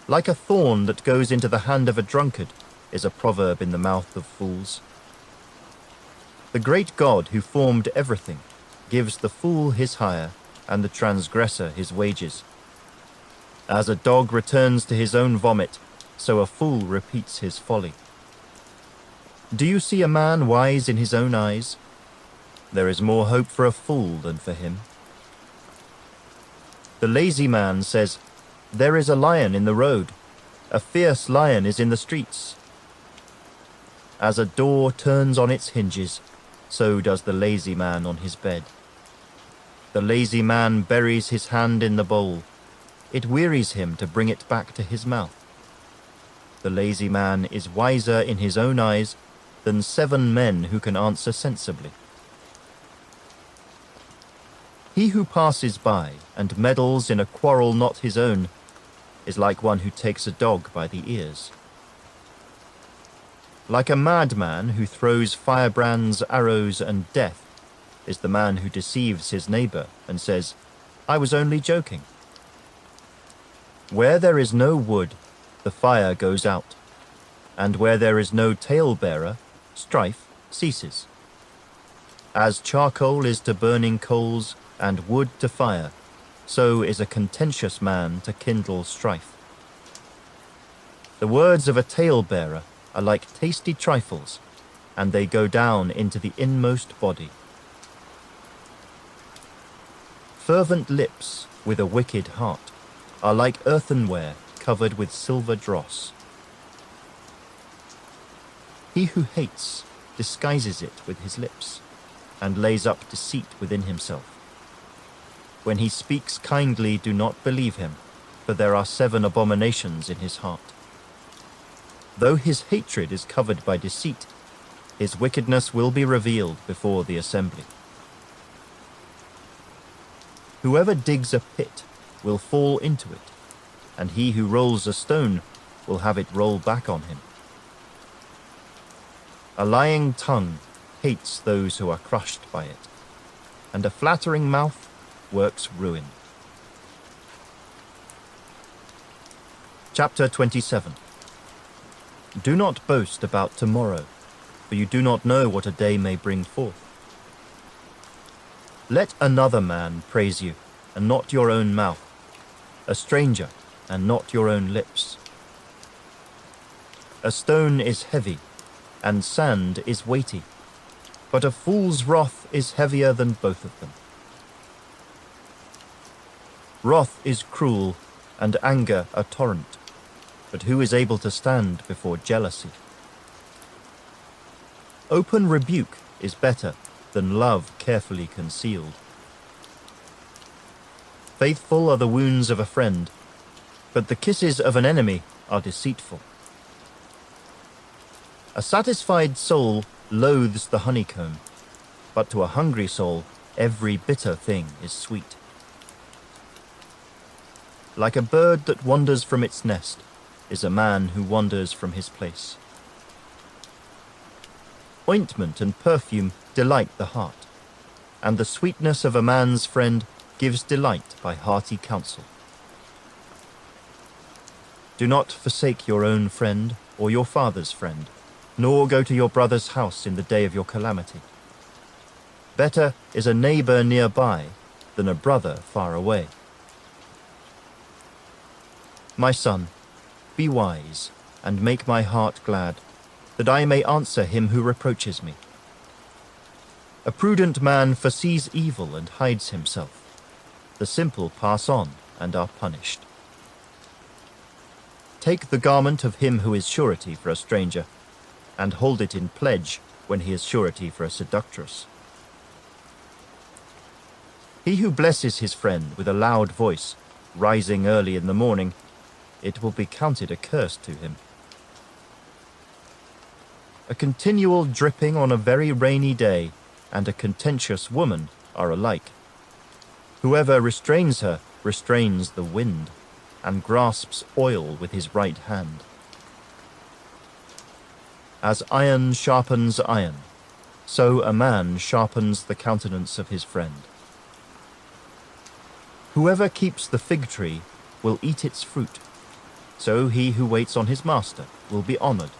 Like a thorn that goes into the hand of a drunkard is a proverb in the mouth of fools. The great God who formed everything gives the fool his hire and the transgressor his wages. As a dog returns to his own vomit, so a fool repeats his folly. Do you see a man wise in his own eyes? There is more hope for a fool than for him. The lazy man says, "There is a lion in the road. A fierce lion is in the streets." As a door turns on its hinges, so does the lazy man on his bed. The lazy man buries his hand in the bowl. It wearies him to bring it back to his mouth. The lazy man is wiser in his own eyes than 7 men who can answer sensibly. He who passes by and meddles in a quarrel not his own is like one who takes a dog by the ears. Like a madman who throws firebrands, arrows, and death is the man who deceives his neighbor and says, "I was only joking." Where there is no wood, the fire goes out, and where there is no talebearer, strife ceases. As charcoal is to burning coals and wood to fire, so is a contentious man to kindle strife. The words of a talebearer are like tasty trifles, and they go down into the inmost body. Fervent lips with a wicked heart are like earthenware covered with silver dross. He who hates disguises it with his lips, and lays up deceit within himself. When he speaks kindly, do not believe him, for there are 7 abominations in his heart. Though his hatred is covered by deceit, his wickedness will be revealed before the assembly. Whoever digs a pit will fall into it, and he who rolls a stone will have it roll back on him. A lying tongue hates those who are crushed by it, and a flattering mouth works ruin. Chapter 27. Do not boast about tomorrow, for you do not know what a day may bring forth. Let another man praise you, and not your own mouth, a stranger, and not your own lips. A stone is heavy, and sand is weighty, but a fool's wrath is heavier than both of them. Wrath is cruel, and anger a torrent, but who is able to stand before jealousy? Open rebuke is better than love carefully concealed. Faithful are the wounds of a friend, but the kisses of an enemy are deceitful. A satisfied soul loathes the honeycomb, but to a hungry soul every bitter thing is sweet. Like a bird that wanders from its nest is a man who wanders from his place. Ointment and perfume delight the heart, and the sweetness of a man's friend gives delight by hearty counsel. Do not forsake your own friend or your father's friend, nor go to your brother's house in the day of your calamity. Better is a neighbor nearby than a brother far away. My son, be wise, and make my heart glad, that I may answer him who reproaches me. A prudent man foresees evil and hides himself. The simple pass on and are punished. Take the garment of him who is surety for a stranger, and hold it in pledge when he is surety for a seductress. He who blesses his friend with a loud voice, rising early in the morning, it will be counted a curse to him. A continual dripping on a very rainy day and a contentious woman are alike. Whoever restrains her restrains the wind, and grasps oil with his right hand. As iron sharpens iron, so a man sharpens the countenance of his friend. Whoever keeps the fig tree will eat its fruit, so he who waits on his master will be honored.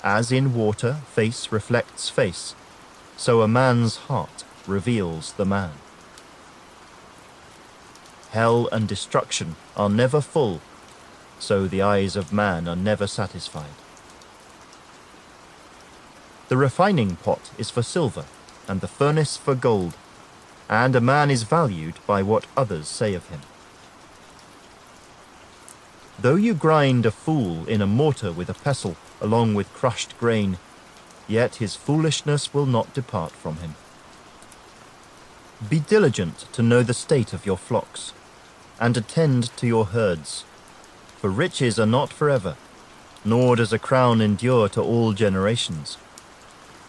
As in water face reflects face, so a man's heart reveals the man. Hell and destruction are never full, so the eyes of man are never satisfied. The refining pot is for silver, and the furnace for gold, and a man is valued by what others say of him. Though you grind a fool in a mortar with a pestle, along with crushed grain, yet his foolishness will not depart from him. Be diligent to know the state of your flocks, and attend to your herds, for riches are not forever, nor does a crown endure to all generations.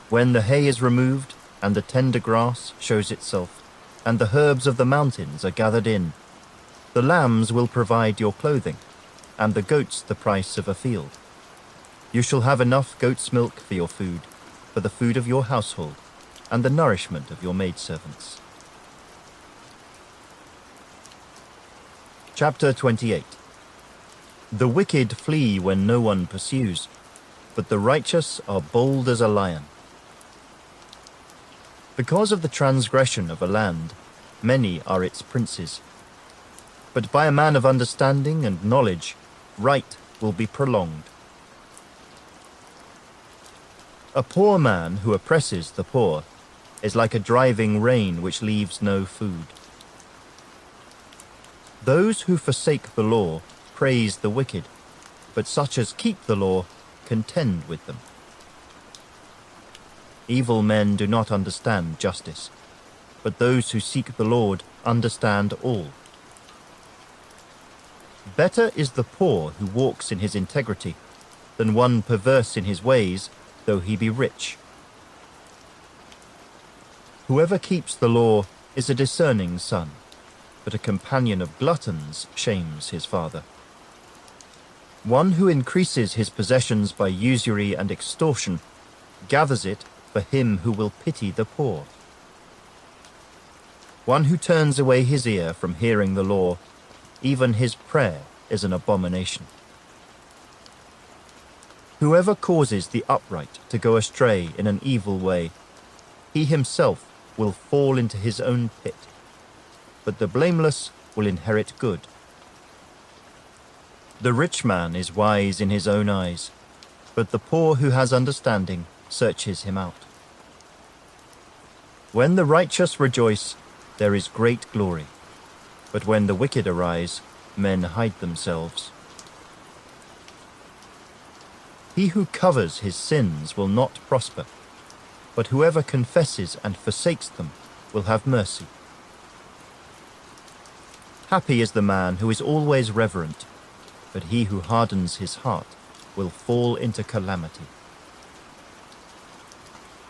When the hay is removed, and the tender grass shows itself, and the herbs of the mountains are gathered in, the lambs will provide your clothing, and the goats the price of a field. You shall have enough goat's milk for your food, for the food of your household, and the nourishment of your maidservants. Chapter 28. The wicked flee when no one pursues, but the righteous are bold as a lion. Because of the transgression of a land, many are its princes. But by a man of understanding and knowledge, right will be prolonged. A poor man who oppresses the poor is like a driving rain which leaves no food. Those who forsake the law praise the wicked, but such as keep the law contend with them. Evil men do not understand justice, but those who seek the Lord understand all. Better is the poor who walks in his integrity than one perverse in his ways, though he be rich. Whoever keeps the law is a discerning son, but a companion of gluttons shames his father. One who increases his possessions by usury and extortion gathers it for him who will pity the poor. One who turns away his ear from hearing the law, even his prayer is an abomination. Whoever causes the upright to go astray in an evil way, he himself will fall into his own pit, but the blameless will inherit good. The rich man is wise in his own eyes, but the poor who has understanding searches him out. When the righteous rejoice, there is great glory, but when the wicked arise, men hide themselves. He who covers his sins will not prosper, but whoever confesses and forsakes them will have mercy. Happy is the man who is always reverent, but he who hardens his heart will fall into calamity.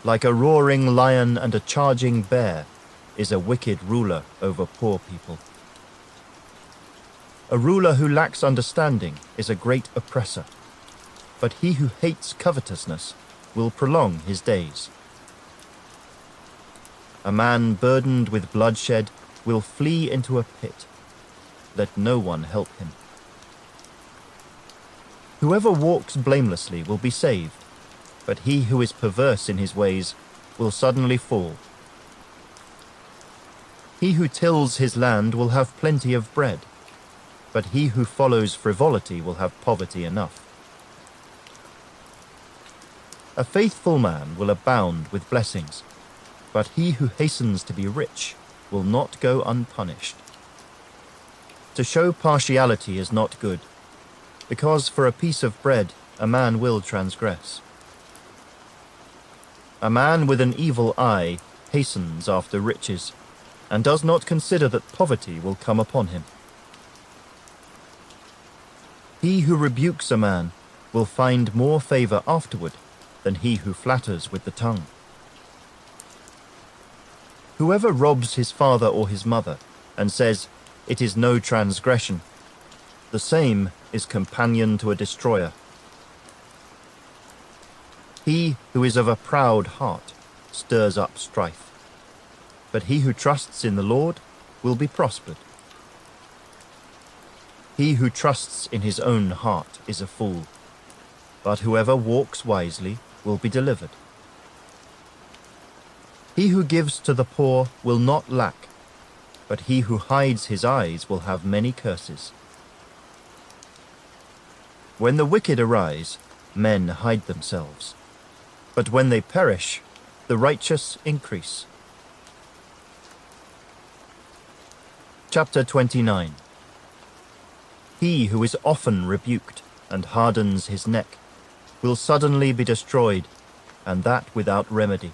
Like a roaring lion and a charging bear is a wicked ruler over poor people. A ruler who lacks understanding is a great oppressor, but he who hates covetousness will prolong his days. A man burdened with bloodshed will flee into a pit. Let no one help him. Whoever walks blamelessly will be saved, but he who is perverse in his ways will suddenly fall. He who tills his land will have plenty of bread, but he who follows frivolity will have poverty enough. A faithful man will abound with blessings, but he who hastens to be rich will not go unpunished. To show partiality is not good, because for a piece of bread a man will transgress. A man with an evil eye hastens after riches, and does not consider that poverty will come upon him. He who rebukes a man will find more favor afterward than he who flatters with the tongue. Whoever robs his father or his mother and says, "It is no transgression," the same is companion to a destroyer. He who is of a proud heart stirs up strife, but he who trusts in the Lord will be prospered. He who trusts in his own heart is a fool, but whoever walks wisely will be delivered. He who gives to the poor will not lack, but he who hides his eyes will have many curses. When the wicked arise, men hide themselves, but when they perish, the righteous increase. Chapter 29. He who is often rebuked and hardens his neck will suddenly be destroyed, and that without remedy.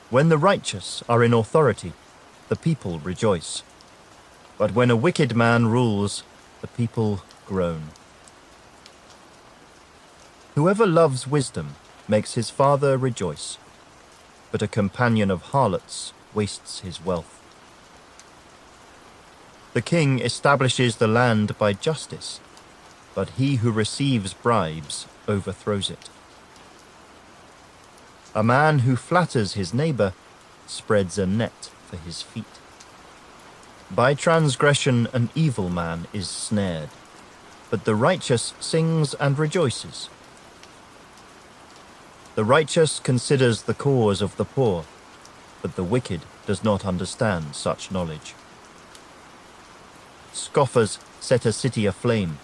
When the righteous are in authority, the people rejoice, but when a wicked man rules, the people groan. Whoever loves wisdom makes his father rejoice, but a companion of harlots wastes his wealth. The king establishes the land by justice, but he who receives bribes overthrows it. A man who flatters his neighbor spreads a net for his feet. By transgression an evil man is snared, but the righteous sings and rejoices. The righteous considers the cause of the poor, but the wicked does not understand such knowledge. Scoffers set a city aflame,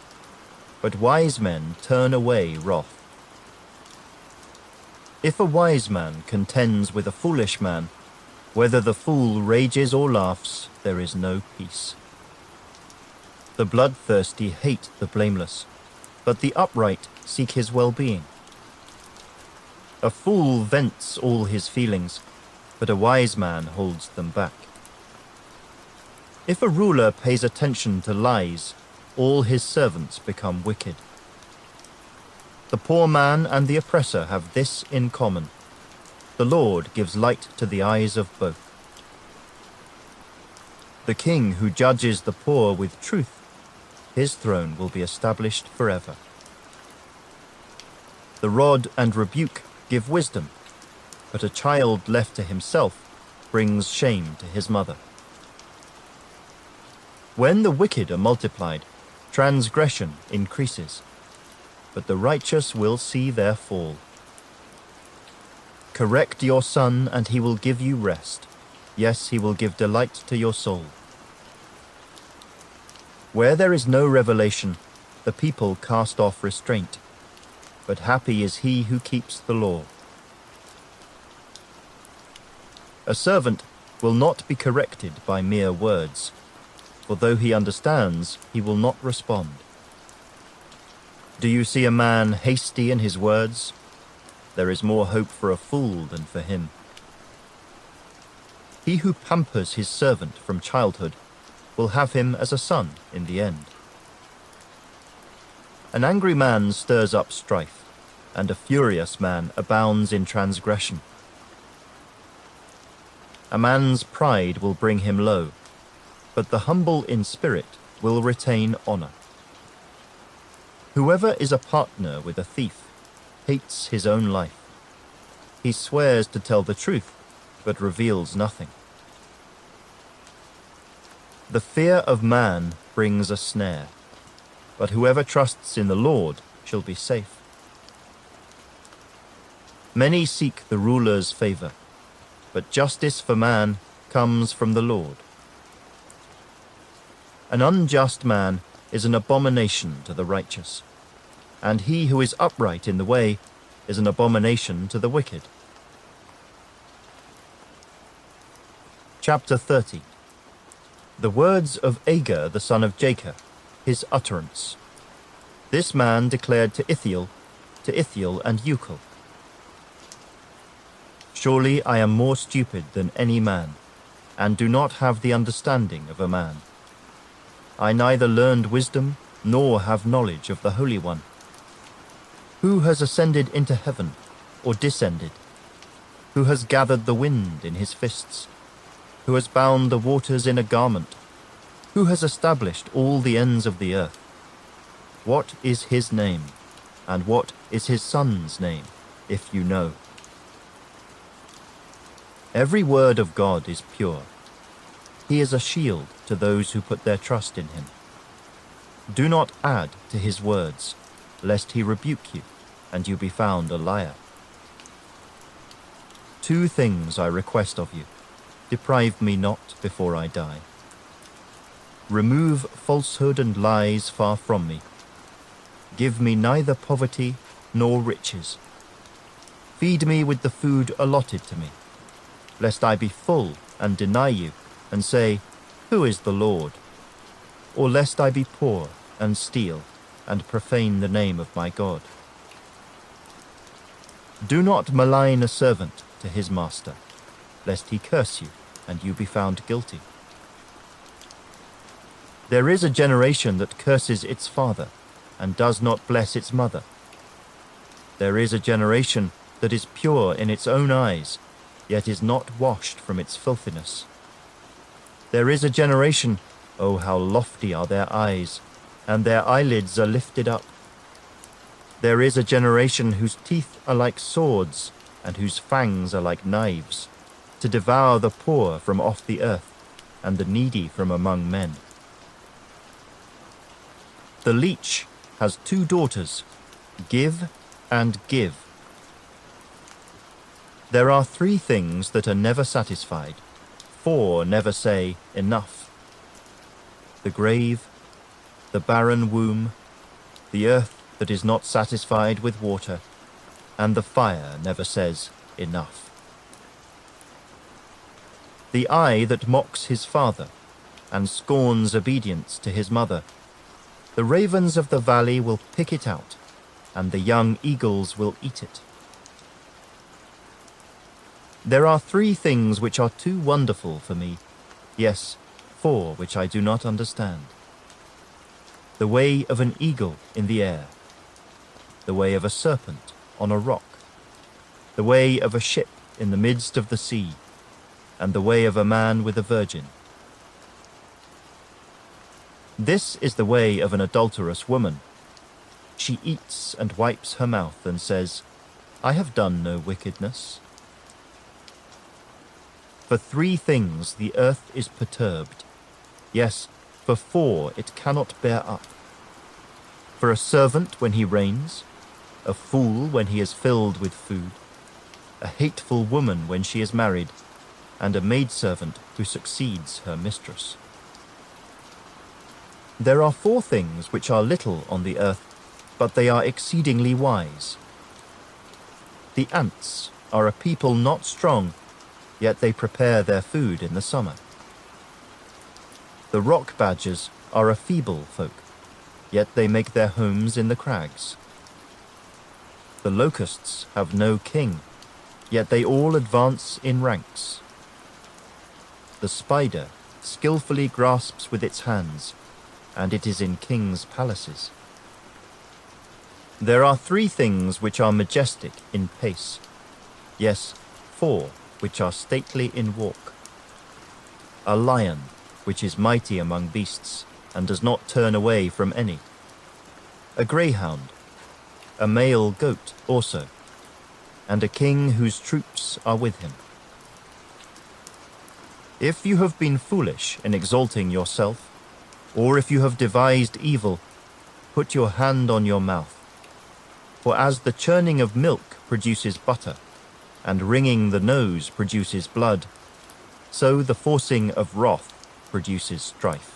but wise men turn away wrath. If a wise man contends with a foolish man, whether the fool rages or laughs, there is no peace. The bloodthirsty hate the blameless, but the upright seek his well-being. A fool vents all his feelings, but a wise man holds them back. If a ruler pays attention to lies, all his servants become wicked. The poor man and the oppressor have this in common: the Lord gives light to the eyes of both. The king who judges the poor with truth, his throne will be established forever. The rod and rebuke give wisdom, but a child left to himself brings shame to his mother. When the wicked are multiplied, transgression increases, but the righteous will see their fall. Correct your son, and he will give you rest. Yes, he will give delight to your soul. Where there is no revelation, the people cast off restraint, but happy is he who keeps the law. A servant will not be corrected by mere words, for though he understands, he will not respond. Do you see a man hasty in his words? There is more hope for a fool than for him. He who pampers his servant from childhood will have him as a son in the end. An angry man stirs up strife, and a furious man abounds in transgression. A man's pride will bring him low, but the humble in spirit will retain honor. Whoever is a partner with a thief hates his own life. He swears to tell the truth, but reveals nothing. The fear of man brings a snare, but whoever trusts in the Lord shall be safe. Many seek the ruler's favor, but justice for man comes from the Lord. An unjust man is an abomination to the righteous, and he who is upright in the way is an abomination to the wicked. Chapter 30. The words of Agur the son of Jacob, his utterance. This man declared to Ithiel and Ucal, Surely I am more stupid than any man, and do not have the understanding of a man. I neither learned wisdom, nor have knowledge of the Holy One. Who has ascended into heaven, or descended? Who has gathered the wind in his fists? Who has bound the waters in a garment? Who has established all the ends of the earth? What is his name, and what is his son's name, if you know? Every word of God is pure. He is a shield to those who put their trust in him. Do not add to his words, lest he rebuke you, and you be found a liar. 2 things I request of you. Deprive me not before I die. Remove falsehood and lies far from me. Give me neither poverty nor riches. Feed me with the food allotted to me, lest I be full and deny you, and say, Who is the Lord? Or lest I be poor and steal, and profane the name of my God. Do not malign a servant to his master, lest he curse you, and you be found guilty. There is a generation that curses its father, and does not bless its mother. There is a generation that is pure in its own eyes, yet is not washed from its filthiness. There is a generation, oh how lofty are their eyes, and their eyelids are lifted up. There is a generation whose teeth are like swords, and whose fangs are like knives, to devour the poor from off the earth, and the needy from among men. The leech has 2 daughters, Give and Give. There are 3 things that are never satisfied, 4 never say enough: the grave, the barren womb, the earth that is not satisfied with water, and the fire never says enough. The eye that mocks his father and scorns obedience to his mother, the ravens of the valley will pick it out, and the young eagles will eat it. There are 3 things which are too wonderful for me, yes, 4 which I do not understand: the way of an eagle in the air, the way of a serpent on a rock, the way of a ship in the midst of the sea, and the way of a man with a virgin. This is the way of an adulterous woman. She eats and wipes her mouth and says, I have done no wickedness. For 3 things the earth is perturbed. Yes, for 4 it cannot bear up. For a servant when he reigns, a fool when he is filled with food, a hateful woman when she is married, and a maidservant who succeeds her mistress. There are 4 things which are little on the earth, but they are exceedingly wise. The ants are a people not strong, yet they prepare their food in the summer. The rock badgers are a feeble folk, yet they make their homes in the crags. The locusts have no king, yet they all advance in ranks. The spider skillfully grasps with its hands, and it is in kings' palaces. There are 3 things which are majestic in pace, yes, 4 which are stately in walk: a lion, which is mighty among beasts, and does not turn away from any; a greyhound, a male goat also, and a king whose troops are with him. If you have been foolish in exalting yourself, or if you have devised evil, put your hand on your mouth. For as the churning of milk produces butter, and wringing the nose produces blood, so the forcing of wrath produces strife.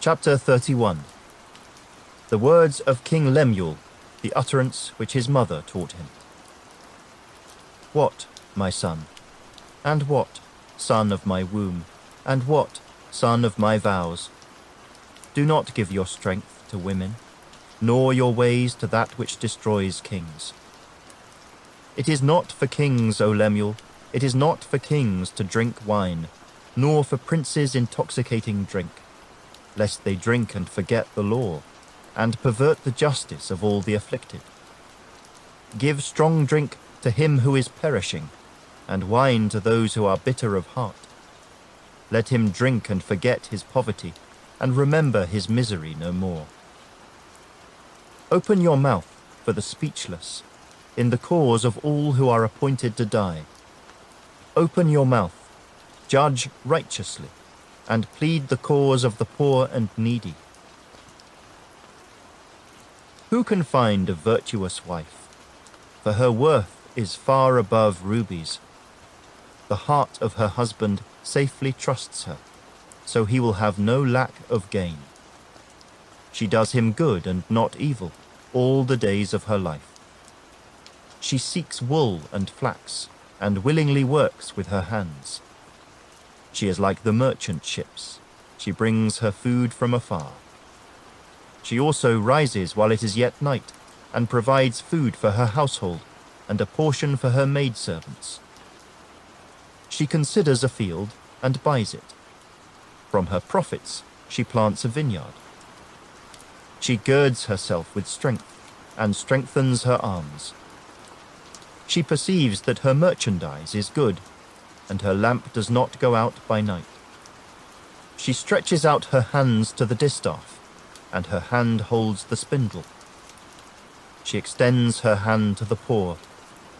Chapter 31. The words of King Lemuel, the utterance which his mother taught him. What, my son? And what, son of my womb? And what, son of my vows? Do not give your strength to women, nor your ways to that which destroys kings. It is not for kings, O Lemuel, it is not for kings to drink wine, nor for princes intoxicating drink, lest they drink and forget the law, and pervert the justice of all the afflicted. Give strong drink to him who is perishing, and wine to those who are bitter of heart. Let him drink and forget his poverty, and remember his misery no more. Open your mouth for the speechless, in the cause of all who are appointed to die. Open your mouth, judge righteously, and plead the cause of the poor and needy. Who can find a virtuous wife? For her worth is far above rubies. The heart of her husband safely trusts her, so he will have no lack of gain. She does him good and not evil all the days of her life. She seeks wool and flax, and willingly works with her hands. She is like the merchant ships. She brings her food from afar. She also rises while it is yet night, and provides food for her household, and a portion for her maidservants. She considers a field and buys it. From her profits she plants a vineyard. She girds herself with strength, and strengthens her arms. She perceives that her merchandise is good, and her lamp does not go out by night. She stretches out her hands to the distaff, and her hand holds the spindle. She extends her hand to the poor.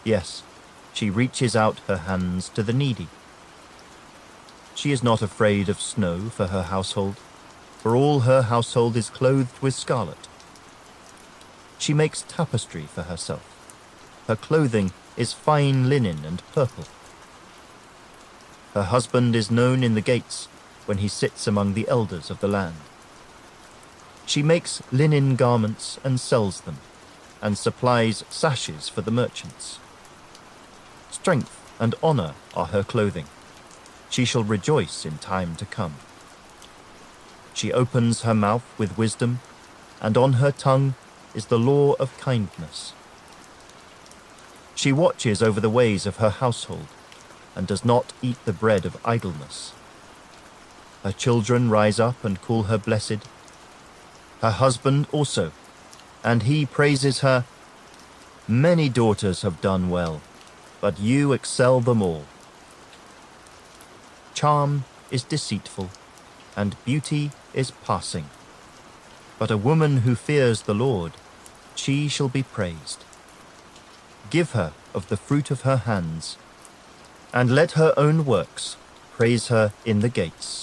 Yes, she reaches out her hands to the needy. She is not afraid of snow for her household, for all her household is clothed with scarlet. She makes tapestry for herself. Her clothing is fine linen and purple. Her husband is known in the gates when he sits among the elders of the land. She makes linen garments and sells them, and supplies sashes for the merchants. Strength and honor are her clothing. She shall rejoice in time to come. She opens her mouth with wisdom, and on her tongue is the law of kindness. She watches over the ways of her household, and does not eat the bread of idleness. Her children rise up and call her blessed, her husband also, and he praises her. Many daughters have done well, but you excel them all. Charm is deceitful, and beauty is passing. But a woman who fears the Lord, she shall be praised. Give her of the fruit of her hands, and let her own works praise her in the gates.